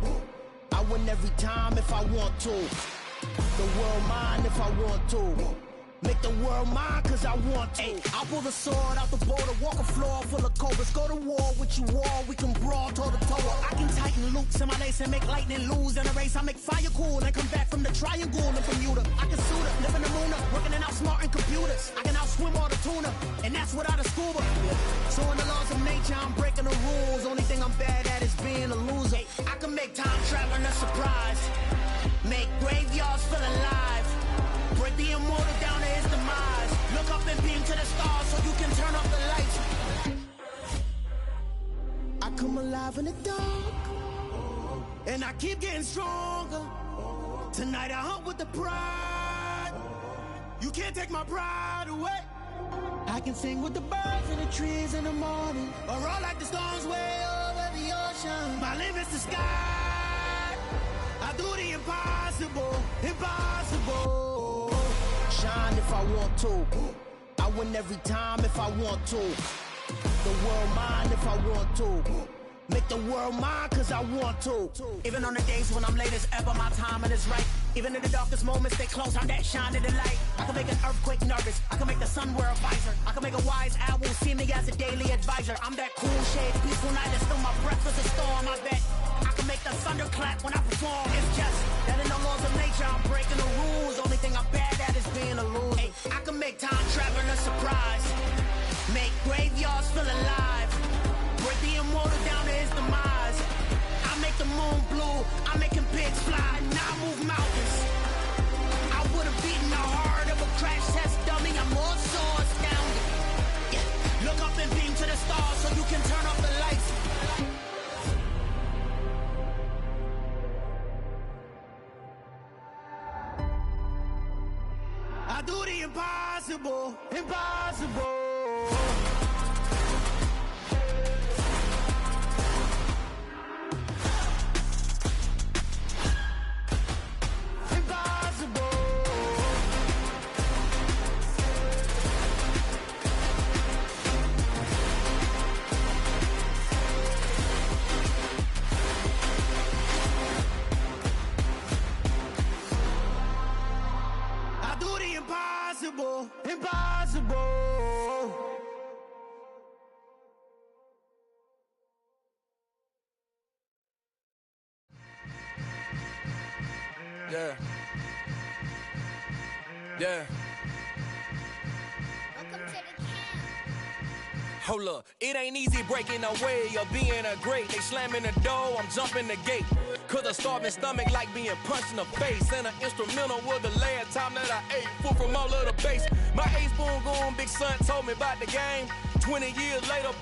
I win every time if I want to. The world mine if I want to. Make the world mine cause I want to. Ay, I'll pull the sword out the border, walk a floor full of cobras. Go to war with you all, we can brawl toe to toe. I can tighten loops in my lace and make lightning lose in a race. I make fire cool and come back from the triangle in Bermuda. I can suit up, live in the moon up, working and outsmarting computers. I can outswim all the tuna, and that's without a scuba. So in the laws of nature, I'm breaking the rules. Only thing I'm bad at is being a loser. Ay, I can make time traveling a surprise. Make graveyards feel alive. Break the immortal down to his demise. Look up and beam to the stars so you can turn off the lights. I come alive in the dark, and I keep getting stronger. Tonight I hunt with the pride. You can't take my pride away. I can sing with the birds and the trees in the morning, or roll like the storms way over the ocean. My limit's the sky. I do the impossible, impossible. Shine if I want to. I win every time if I want to. The world mine if I want to. Make the world mine cause I want to. Even on the days when I'm late as ever, my timing is right. Even in the darkest moments, stay close, I'm that shine in the light. I can make an earthquake nervous, I can make the sun wear a visor. I can make a wise owl see me as a daily advisor. I'm that cool shade, peaceful night, and still my breath is a storm, I bet. I can make the thunder clap when I perform. It's just that in the laws of nature, I'm breaking the rules. Only thing I'm bad at is being a loser. Ay, I can make time traveling a surprise. Make graveyards feel alive. Break the immortal down to his demise. I make the moon blue, I'm making pigs fly. Now I move mountains. I would've beaten the heart of a crash test dummy. I'm more so astounded. Yeah. Look up and beam to the stars so you can turn off the lights. I do the impossible, impossible. Impossible, impossible. Yeah. Yeah. Hold up, it ain't easy breaking away or being a great. They slamming the door, I'm jumping the gate. Cause a starving stomach like being punched in the face. And an instrumental was the last time that I ate food from all of the bass. My A-spoon going, big son told me about the game. 20 years later,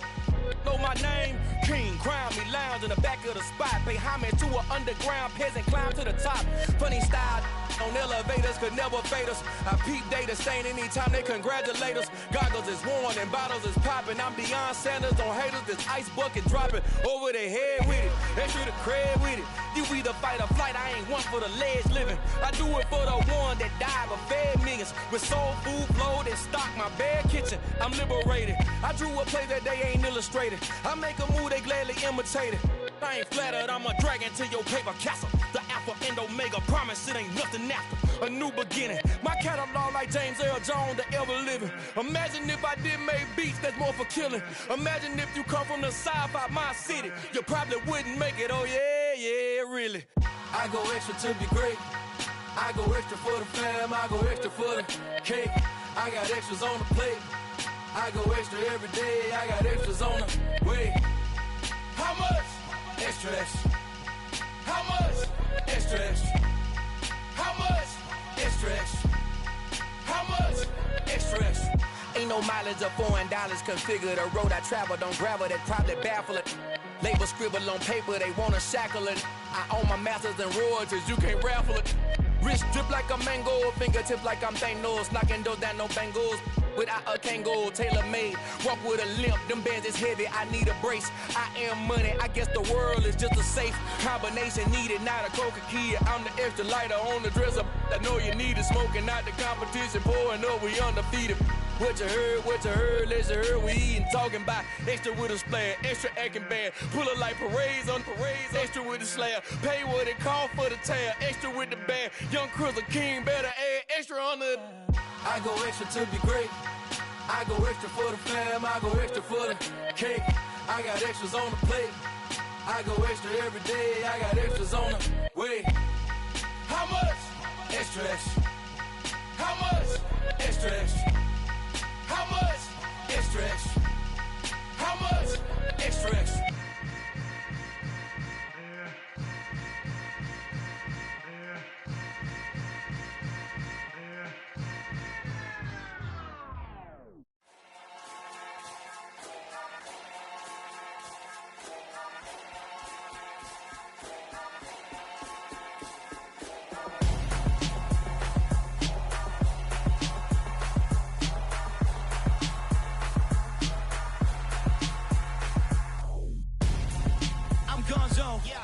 know my name. King, crown me, lounge in the back of the spot. Pay homage to an underground peasant, climb to the top. Funny style, on elevators could never fade us. I peep data stain anytime they congratulate us. Goggles is worn and bottles is popping. I'm Deion Sanders on haters, this ice bucket dropping over their head with it. Extra the cred with it. You either fight or flight, I ain't one for the ledge living. I do it for the one that died but fed millions. With soul food flowed and stocked my bare kitchen. I'm liberated. I drew a play that they ain't illustrated. I make a move, they gladly imitate it. I ain't flattered, I'm a dragon to your paper castle. The Alpha and Omega, promise it ain't nothing after. A new beginning. My catalog like James Earl Jones, the ever living. Imagine if I did make beats that's more for killing. Imagine if you come from the sci-fi, my city. You probably wouldn't make it, oh yeah, really. I go extra to be great. I go extra for the fam, I go extra for the cake. I got extras on the plate. I go extra every day, I got extras on the way. How much? Extra, extra. How much? Extra, extra. How much? Extra, extra. How much? Extra, extra. Ain't no mileage of $4 configure the road I travel. Don't gravel that probably baffle it. Label scribble on paper, they wanna shackle it. I own my masters and royalties, you can't raffle it. Wrist drip like a mango, fingertips like I'm Thanos. Knocking those down, no bangles. Without a Kango, tailor-made. Walk with a limp, them bands is heavy, I need a brace. I am money, I guess the world is just a safe combination needed, not a coca key. I'm the extra lighter on the dresser. I know you need it, smoking out the competition, pouring up, we undefeated. What you heard, let's heard, we eating, talking about extra with a splash, extra acting bad, pull it like parades on parades, extra with the slab, pay what it cost for the tab, extra with the bag, young Cruiser King, better add extra on the. I go extra to be great, I go extra for the fam, I go extra for the cake, I got extras on the plate, I go extra every day, I got extras on the way. How much? Extra, extra. How much? Extra, extra. How much? Extra, extra. How much? Extra, extra.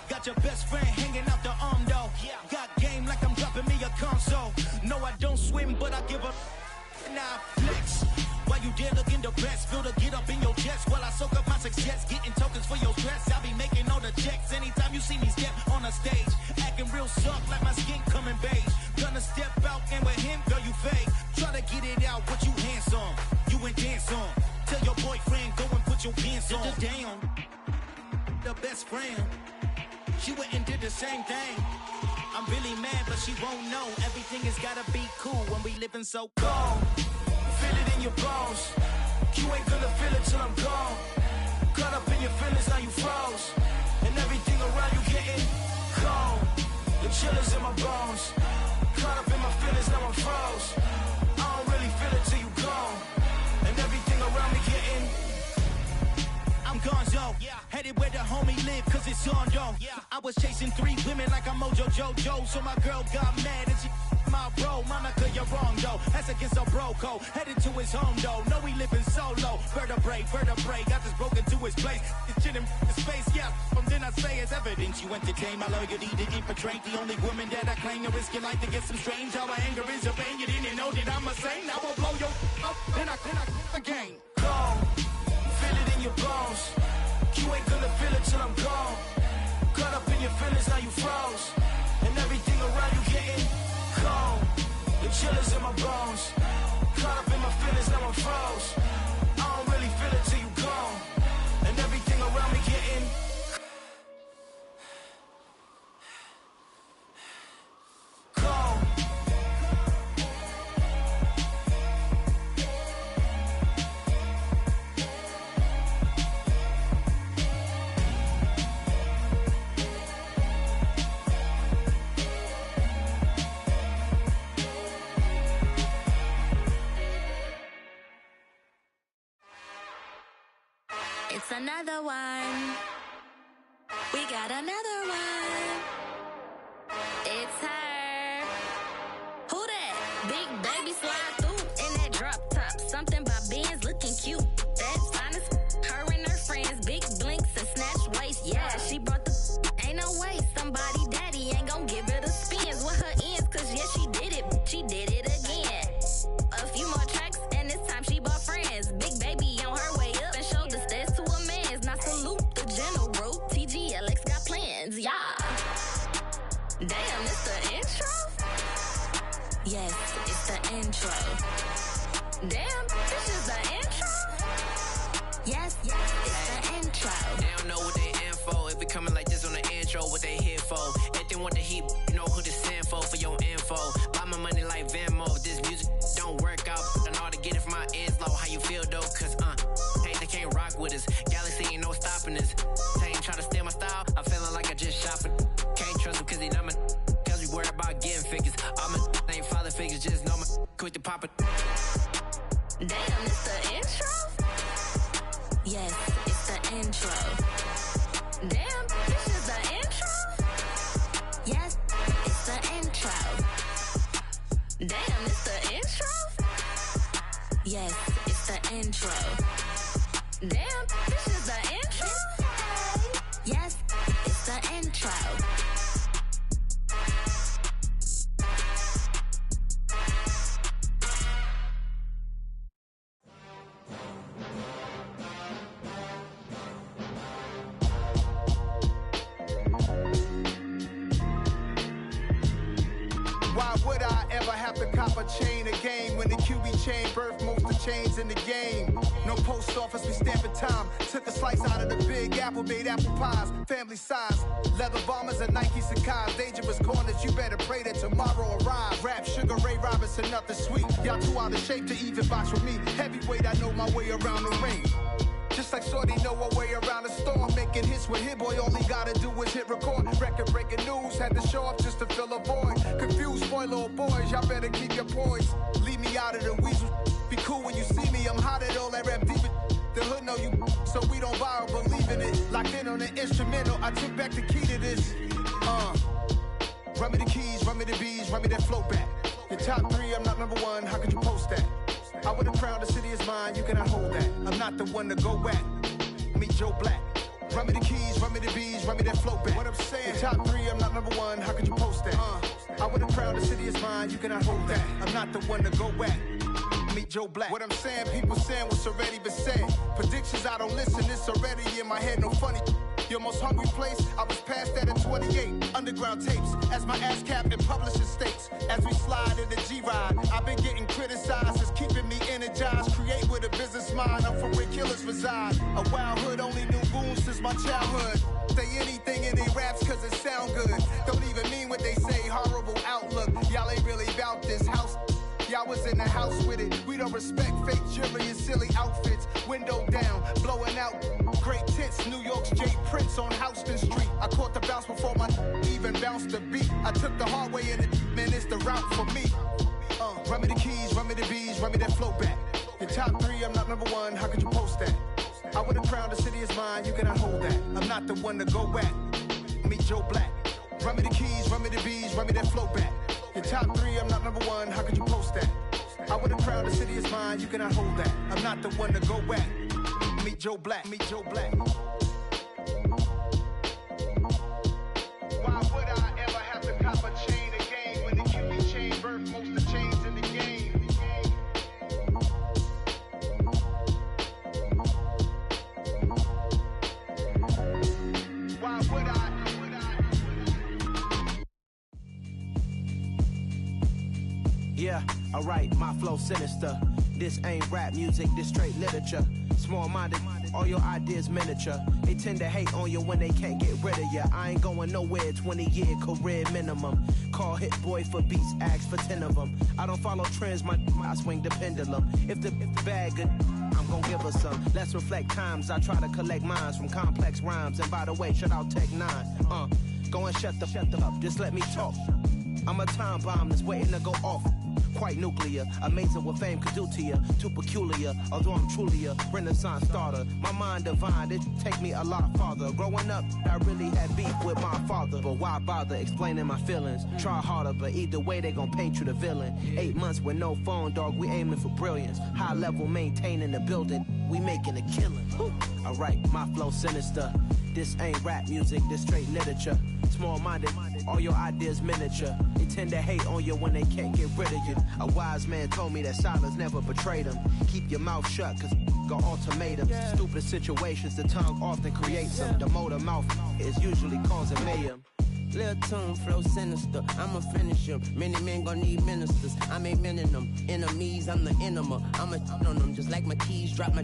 Got your best friend hanging out the arm though. Got game like I'm dropping me a console. No, I don't swim, but I give a now flex. While you there looking depressed, feel the get up in your chest while I soak up my success, getting tokens for your stress. I be making all the checks anytime you see me step on a stage, acting real soft like my skin coming beige. Gonna step out and with him, girl, you fake. Try to get it out, what you handsome, you ain't dance on. Tell your boyfriend go and put your pants on. Down, the best friend. She went and did the same thing. I'm really mad, but she won't know. Everything has gotta be cool when we living so cold. Feel it in your bones. You ain't gonna feel it till I'm gone. Caught up in your feelings, now you froze. And everything around you getting cold. The chillers in my bones. Caught up in my feelings, now I'm froze. I don't really feel it till you gone. And everything around me getting. I'm gonzo, headed where the homie live, cause it's on though. I was chasing 3 women like I'm Mojo Jojo, so my girl got mad and she my bro. Monica, you're wrong though, that's against a bro code. Headed to his home though, no we living solo. Vertebrae, got this broken to his place. It's shit in his face, from then I say it's evidence. You entertain my loyalty to infiltrate. The only woman that I claim to risk your life to get some strange. All my anger is your pain, you didn't know that I'm a saint. Now I'll blow your up, then I again. Go. Feel it in your bones. You ain't gonna feel it till I'm gone. Caught up in your feelings, now you froze. And everything around you getting cold. The chillers in my bones. Caught up in my feelings, now I'm froze. I don't really feel it till you gone. And everything around me getting cold. It's another one. We got another one. It's her. Big baby slide through in that drop top. Something by Benz looking cute. That's honest. Her and her friends, big blinks and snatch waist. Yeah, she brought the. Ain't no way somebody daddy ain't gon' give her the spins with her ends. Cause yeah, she did it. She did it again. A few more tracks and this time she bought friends. Big baby on her way up and showed the stairs to a man's. Now salute the general. TGLX got plans, yeah. Damn, it's the intro? Yes, it's the intro. Damn, this is the intro? Yes, it's the intro. They don't know what they in for. If we coming like this on the intro, what they here for? If they want the heat, you know who to send for your info. Buy my money like Venmo. If this music don't work out, I know how to get it from my ends low. How you feel though? Cause hey, they can't rock with us. Galaxy ain't no stopping us. They ain't try to steal my style. I'm feeling like I just shot for. Can't trust them cause they not my. Cause we worried about getting figures. All my ain't father figures, just know my quick to pop it. Damn, it's the intro? Yes, it's the intro. Damn, this is the intro? Yes, it's the intro. Damn, it's the intro? Yes, it's the intro. Damn, this is the intro? Yes, it's the intro. Why would I ever have to cop a chain a game when the QB chain birthed most of the chains in the game? No post office, we stamping time. Took a slice out of the Big Apple, made apple pies, family size. Leather bombers and Nike Sacai's. Dangerous corners, you better pray that tomorrow arrive. Rap, Sugar Ray Robinson, nothing sweet. Y'all too out of shape to even box with me. Heavyweight, I know my way around the ring. Just like Shorty know her way around the storm. Making hits with Hit Boy, all he gotta do is hit record. Record breaking news, had to show up just to fill a void. Confused, spoiler boys, y'all better keep your poise. Leave me out of the weasel. Be cool when you see me, I'm hot at all that rap deep. The hood know you, so we don't borrow, believe in it. Locked in on the instrumental, I took back the key to this. Run me the keys, run me the bees, run me that flow back. Your top three, I'm not number one, how could you post that? I would've crowned the city is mine, you cannot hold that. I'm not the one to go at. Meet Joe Black. Run me the keys, run me the bees, run me that flow back. What I'm saying, your top three, I'm not number one, how could you post that? I would've crowned the city is mine, you cannot hold that. I'm not the one to go at. Meet Joe Black. What I'm saying, people saying what's already been said. Predictions, I don't listen, it's already in my head, no funny. Your most hungry place, I was past that at 28. Underground tapes, as my ass cap in publishing states. As we slide in the G-Ride, I've been getting criticized, it's keeping me energized. Create with a business mind, I'm from where killers reside. A wild hood, only knew goons since my childhood. Say anything in they raps cause it sound good. Don't even mean what they say, horrible outlook. Y'all ain't really about this house. Y'all was in the house with it. We don't respect fake jewelry and silly outfits. Window down, blowing out great tits. New York's J. Prince on Houston Street. I caught the bounce before my even bounced the beat. I took the hard way in it, man, it's the route for me. Run me the keys, run me the bees, run me that flow back. Your top three, I'm not number one, how could you post that? I would've crowned the city is mine, you cannot hold that. I'm not the one to go at. Meet Joe Black. Run me the keys, run me the bees, run me that flow back. Your top three, I'm not number one, how could you post that? I would've crowned the city is mine, you cannot hold that. I'm not the one to go at. Meet Joe Black, meet Joe Black. Why would I ever have to cop a chain a game when the QB chain birthed most of the chains in the game? Why would I? Yeah, alright, my flow sinister. This ain't rap music, this straight literature. Small-minded, all your ideas miniature. They tend to hate on you when they can't get rid of you. I ain't going nowhere, 20-year career minimum. Call Hit Boy for beats, ask for 10 of them. I don't follow trends, I swing the pendulum. If the bag good, I'm gon' give her some. Let's reflect times, I try to collect minds from complex rhymes. And by the way, shout out Tech 9. Go and shut the up, just let me talk. I'm a time bomb that's waiting to go off. Quite nuclear, amazing what fame could do to you. Too peculiar, although I'm truly a Renaissance starter. My mind divine, it take me a lot farther. Growing up, I really had beef with my father. But why bother explaining my feelings? Try harder, but either way they gon' paint you the villain. 8 months with no phone, dog, we aiming for brilliance. High level maintaining the building, we making a killing. Alright, my flow sinister. This ain't rap music, this straight literature. Small-minded, all your ideas miniature. They tend to hate on you when they can't get rid of you. A wise man told me that silence never betrayed him. Keep your mouth shut, cause got ultimatums. Stupid situations, the tongue often creates them. The motor mouth is usually causing mayhem. Lil' tune, flow sinister, I'ma finish him. Many men gon' need ministers, I make men in them. Enemies, I'm the enema, I'ma on them. Just like my keys, drop my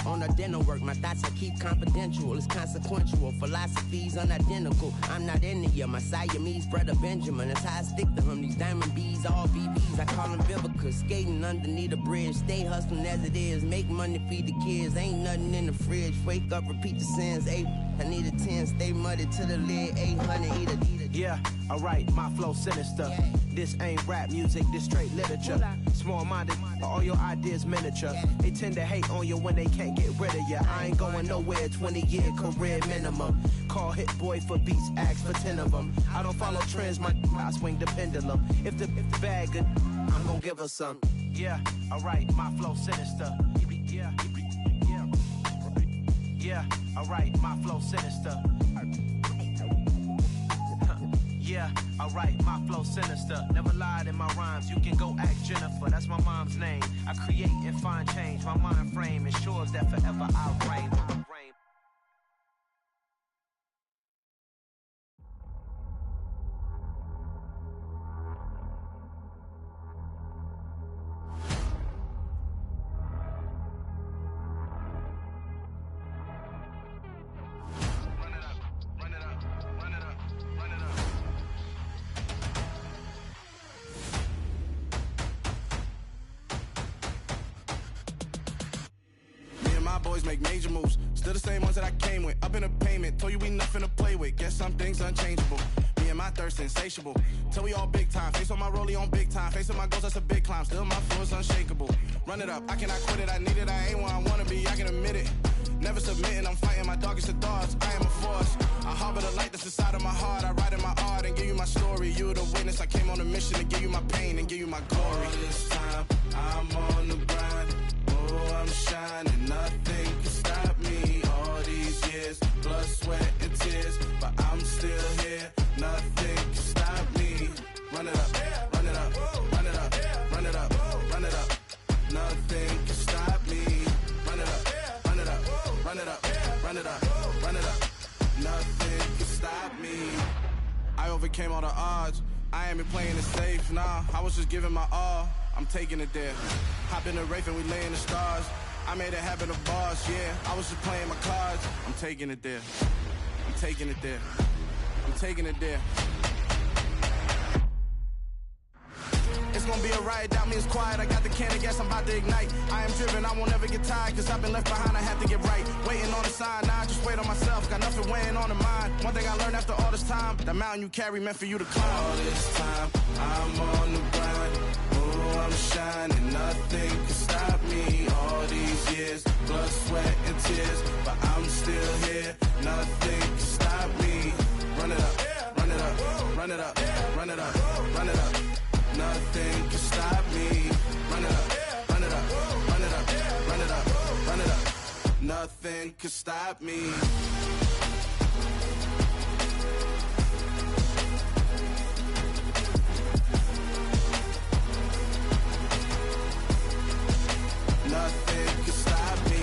on the dinner work. My thoughts I keep confidential, it's consequential. Philosophies unidentical, I'm not into you. My Siamese brother Benjamin, that's how I stick to him. These diamond bees, all BBs, I call them Vivica. Skating underneath a bridge, stay hustling as it is. Make money, feed the kids, ain't nothing in the fridge. Wake up, repeat the sins, I need a 10, stay muddy to the lid, 800, eat it. Yeah, alright, my flow sinister. This ain't rap music, this straight literature. Small-minded, all your ideas miniature. They tend to hate on you when they can't get rid of you. I ain't going nowhere, 20-year career minimum. Call Hit Boy for beats, ask for 10 of them. I don't follow trends, I swing the pendulum. If the bag good, I'm gon' give her some. Yeah, alright, my flow sinister. Yeah, alright, my flow sinister. Yeah, alright, my flow sinister. Never lied in my rhymes, you can go ask Jennifer. That's my mom's name. I create and find change. My mind frame ensures that forever I'll reign. Boys make major moves, still the same ones that I came with. Up in a payment, told you we nothing to play with. Guess some things unchangeable. Me and my thirst insatiable. Till we all big time. Face on my rollie on big time. Facing my goals, that's a big climb. Still my flow is unshakable. Run it up, I cannot quit it. I need it, I ain't where I wanna be. I can admit it. Never submitting, I'm fighting my darkest of thoughts. I am a force. I harbor the light that's inside of my heart. I write in my art and give you my story. You the witness. I came on a mission to give you my pain and give you my glory. All this time, I'm on the grind. Oh, I'm shining, nothing can stop me. All these years, blood, sweat, and tears, but I'm still here. Nothing can stop me. Run it up, run it up, run it up, run it up, run it up. Nothing can stop me. Run it up, run it up, run it up, run it up, run it up. Nothing can stop me. I overcame all the odds. I ain't been playing it safe, nah. I was just giving my all. I'm taking it there. Hop in the Wraith and we lay in the stars. I made it happen to bars, yeah. I was just playing my cards. I'm taking it there. I'm taking it there. I'm taking it there. It's gonna be a riot, doubt me it's quiet. I got the can of gas, I'm about to ignite. I am driven, I won't ever get tired, cause I've been left behind, I have to get right. Waiting on the sign, now I just wait on myself. Got nothing weighing on the mind. One thing I learned after all this time, the mountain you carry meant for you to climb. All this time, I'm on the grind. Oh, I'm shining, nothing can stop me. All these years, blood, sweat, and tears, but I'm still here. Nothing can stop me. Run it up, run it up, run it up, run it up, run it up. Nothing can stop me. Run it up, run it up, run it up, run it up, run it up. Nothing can stop me. Nothing can stop me.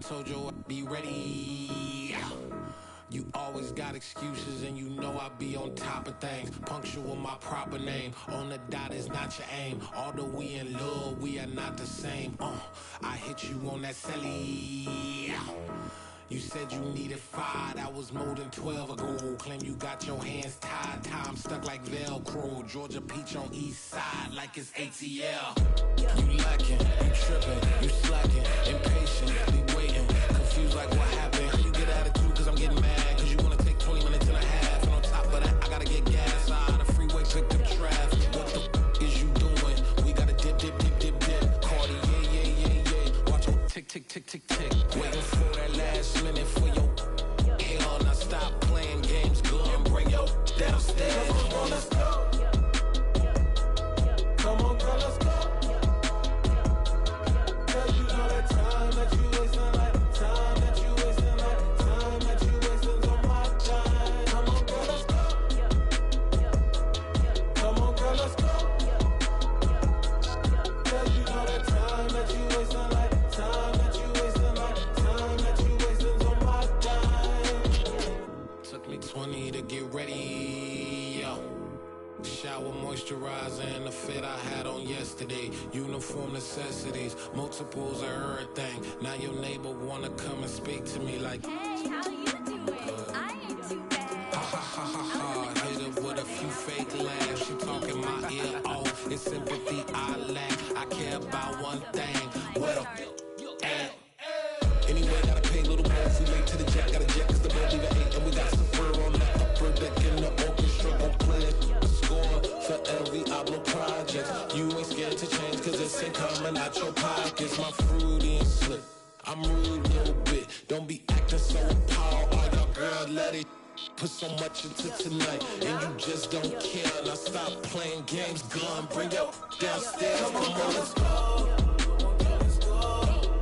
told you I'd be ready. You always got excuses and you know I be on top of things. Punctual with my proper name. On the dot is not your aim. Although we in love, we are not the same. I hit you on that celly. You said you needed 5, that was more than 12 ago. Claim you got your hands tied, time stuck like Velcro. Georgia Peach on east side like it's ATL. You lacking, you tripping, you slacking, impatient, be waiting, confused like what happened. How you get attitude cause I'm getting mad, cause you wanna take 20 minutes and a half. And on top of that, I gotta get gas out of the freeway, picked up traffic. What the f is you doing? We gotta dip, dip, dip, dip, dip. Cardi, yeah. Watch your tick, tick, tick, tick, tick. Waiting for that last minute for your hell. Now stop playing games, girl, and bring your downstairs. Come on, let's go. Come on, girl, let's go. Cause you know that time that you wasting, like time that you wasting, like time that you wasting on my time. Come on, girl, let's go. Come on, girl, let's go. Cause you know that time that you wasting, like time that you wasting, like time that you wasting on my time. Took me 20 to get ready, yo. Shower moisturizer and the fit I had on yesterday. Uniform necessities, multiples of everything. Now your neighbor wanna come and speak to me like, Hey, how you doing? I ain't too bad. ha ha ha ha ha. Hit her with a few fake laughs. She talking my ear off. It's sympathy I lack. I care about one thing. What up? Anyway, gotta pay a little more if we late to the jet. Got a jet cause the boat leave at 8. And we got some fur on the upper deck in the orchestra. Gon' play a score for every Ablo project. You ain't scared to change cause it's incoming out your pockets. My fruity and slip. I'm rude a little bit. Don't be acting so appalled. Oh, y'all girl, let it put so much into tonight. And you just don't care. Now stop playing games. Gun, bring your downstairs. Come on, girl, let's go.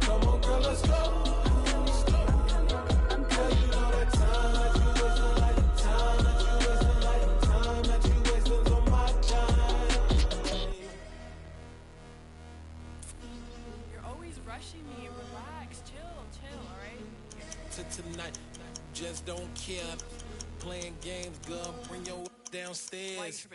Come on, girl, let's go. Tonight, just don't care. Playing games, girl, bring your downstairs.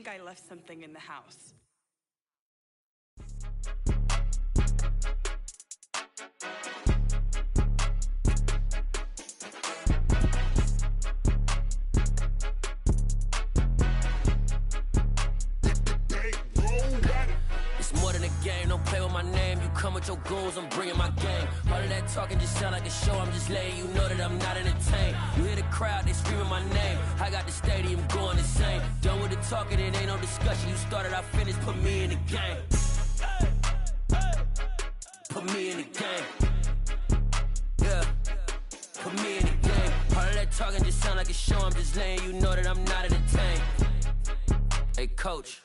I left something in the house. It's more than a game, don't play with my name. You come with your goons, I'm bringing my game. All of that talking just sound like a show. I'm just letting you know that I'm not entertained. You hear the crowd, they screaming my name. I got the stadium going insane. Done with the talking, it ain't no discussion. You started, I finished, put me in the game. Put me in the game. Yeah, put me in the game. All of that talking just sound like a show. I'm just letting you know that I'm not entertained. Hey, coach.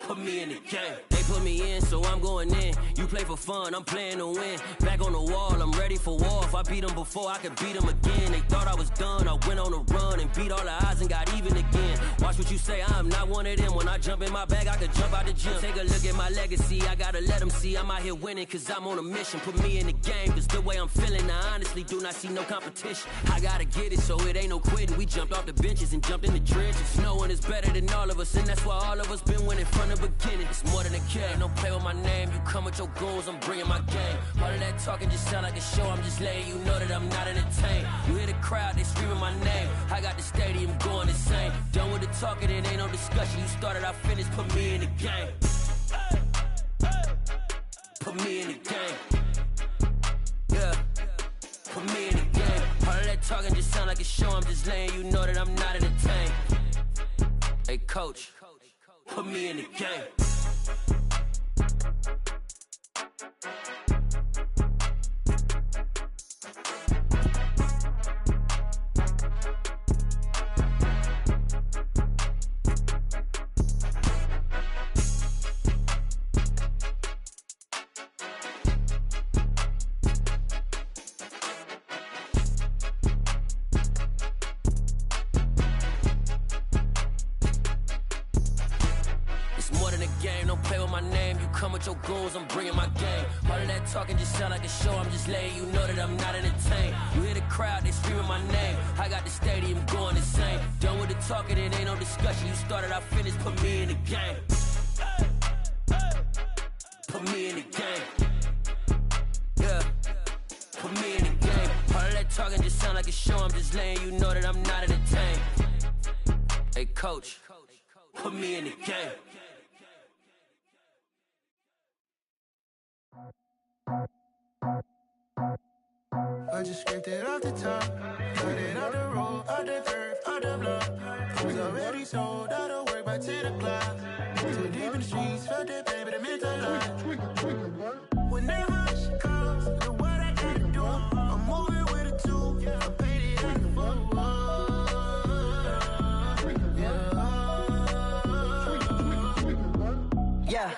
Put me in the game. They put me in, so I'm going in. You play for fun, I'm playing to win. Back on the wall, I'm ready for war. If I beat them before, I could beat them again. They thought I was done, I went on a run and beat all the odds and got even again. Watch what you say, I'm not one of them. When I jump in my bag, I could jump out the gym. Take a look at my legacy, I gotta let them see I'm out here winning, cause I'm on a mission. Put me in the game, cause the way I'm feeling, I honestly do not see no competition. I gotta get it, so it ain't no quitting. We jumped off the benches and jumped in the trenches. No one is better than all of us, and that's why all of us been winning from the beginning. It's more than a game, don't play with my name. You come with your goons, I'm bringing my game. All of that talking just sound like a show. I'm just letting you know that I'm not entertained. You hear the crowd, they screaming my name. I got the stadium going insane. Done with the talking, it ain't no discussion. You started, I finished, put me in the game. Put me in the game. Yeah, put me in the game. All of that talking just sound like a show. I'm just letting you know that I'm not entertained. Hey, coach. Put me in the game. come with your goons, I'm bringing my game. All of that talking just sound like a show, I'm just letting you know that I'm not entertained. You hear the crowd, they screaming my name. I got the stadium going insane. Done with the talking, it ain't no discussion. You started, I finished, put me in the game. Put me in the game. Yeah. Put me in the game. All of that talking just sound like a show, I'm just letting you know that I'm not entertained. Hey coach, put me in the game. I just scraped it off the top, cut it out the road, out the curve, out the block. Was already sold, out of work by 10 o'clock. Too deep in the streets, felt that baby, the mental lie. Whenever she calls, the what I gotta do, I'm moving with a two, I paid it out the full. Yeah,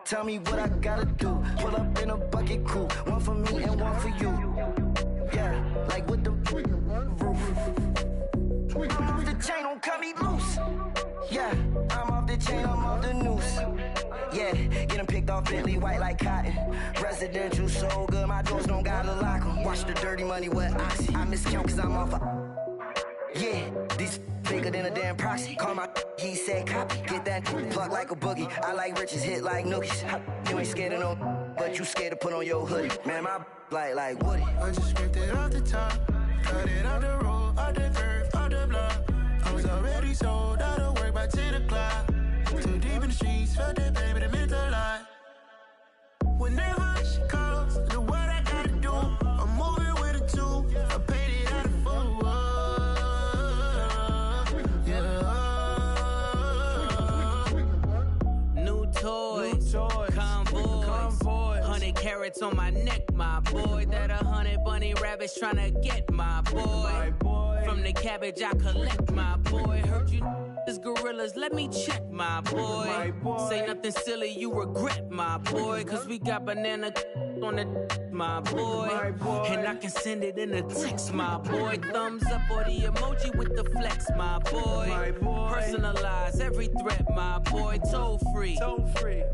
tell me what I gotta do. Pull up in a bucket crew, one for me and one for you. Yeah, like with the roof. I'm off the chain, don't cut me loose. Yeah, I'm off the chain, I'm off the noose. Yeah, get them picked off Bentley, white like cotton. Residential so good, my doors don't gotta lock them. Watch the dirty money with oxy. I miscount cause I'm off a... Yeah, these bigger than a damn proxy. Call my he said copy. Get that plug like a boogie. I like riches, hit like nookies. You ain't scared of no, but you scared to put on your hoodie. Man, my like Woody. I just scraped it off the top, cut it out the road, out the curve, out the block. I was already sold, out of work by 10 o'clock. Too deep in the streets, felt that baby, the mental lie. Whenever she calls, the what I gotta do, I'm moving with a two, I paid it out of full. Convoy. 100 carats on my neck, my boy. That 100 bunny rabbits tryna get my boy. From the cabbage I collect, my boy. Heard you is gorillas, let me check, my boy. Say nothing silly, you regret, my boy. Cause we got banana on the my boy. And I can send it in a text, my boy. Thumbs up or the emoji with the flex, my boy. Personalize every threat, my boy. Toll free.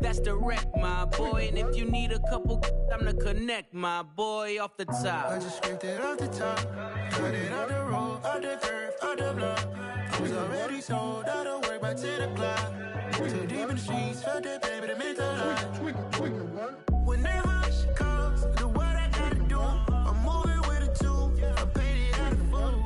That's direct, my boy. And if you need a couple, I'm to connect, my boy, off the top. I just scraped it off the top, cut it out the road, out the curve, out the block. I was already sold, out of work by 10 o'clock. Too deep in the streets, felt that baby, the mental lie. Whenever she calls, the what I gotta do, I'm moving with a two, I paid it out of full.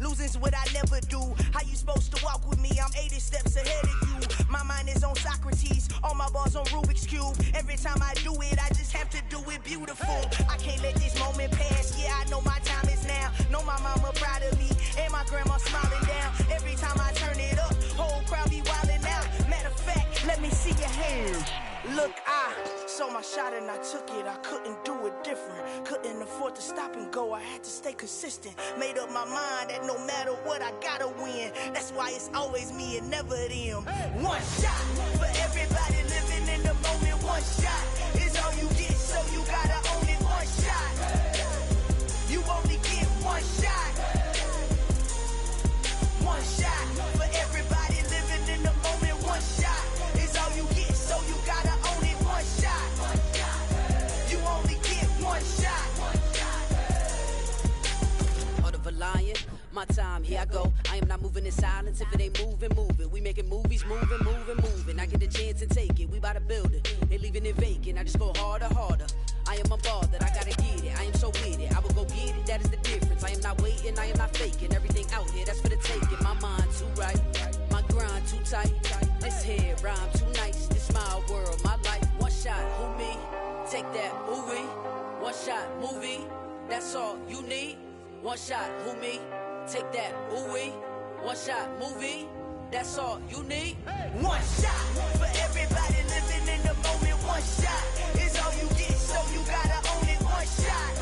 Losing's what I never do. How you supposed to walk with me? I'm 80 steps ahead of you. My mind is on Socrates, all my bars on Rubik's Cube. Every time I do it, I just have to do it beautiful. I can't let this moment pass. Yeah, I know my time is now. Know my mama proud of me, and my grandma smiling down. Every time I turn it up, whole crowd be wildin' out. Matter of fact, let me see your hands. Look, I saw my shot and I took it. I couldn't do it different. Couldn't afford to stop and go. I had to stay consistent. Made up my mind that no matter what, I gotta win. That's why it's always me and never them. One shot for everybody living in the moment. One shot is all you get, so you gotta own it. One shot. You only get one shot. One shot for everybody living in the moment. One shot is all you get, so you gotta own it. One shot. You only get one shot. Heart of a lion, my time, here I go. I am not moving in silence. If it ain't moving, moving. We making movies, moving, moving, moving. I get the chance and take it. We bout to build it. They leaving it vacant. I just go harder, harder. I am a ball that I gotta get it. I am so with it. I will go get it. That is the difference. I am not waiting. I am not faking. Everything out here, that's for the taking. My mind too right. My grind too tight. This head rhyme too nice. This my world, my life. One shot, who me? Take that, movie. One shot, movie. That's all you need. One shot, who me? Take that, ooh-wee. One shot, movie. That's all you need. One shot for everybody living in the moment. One shot is all you get, so you gotta own it. One shot.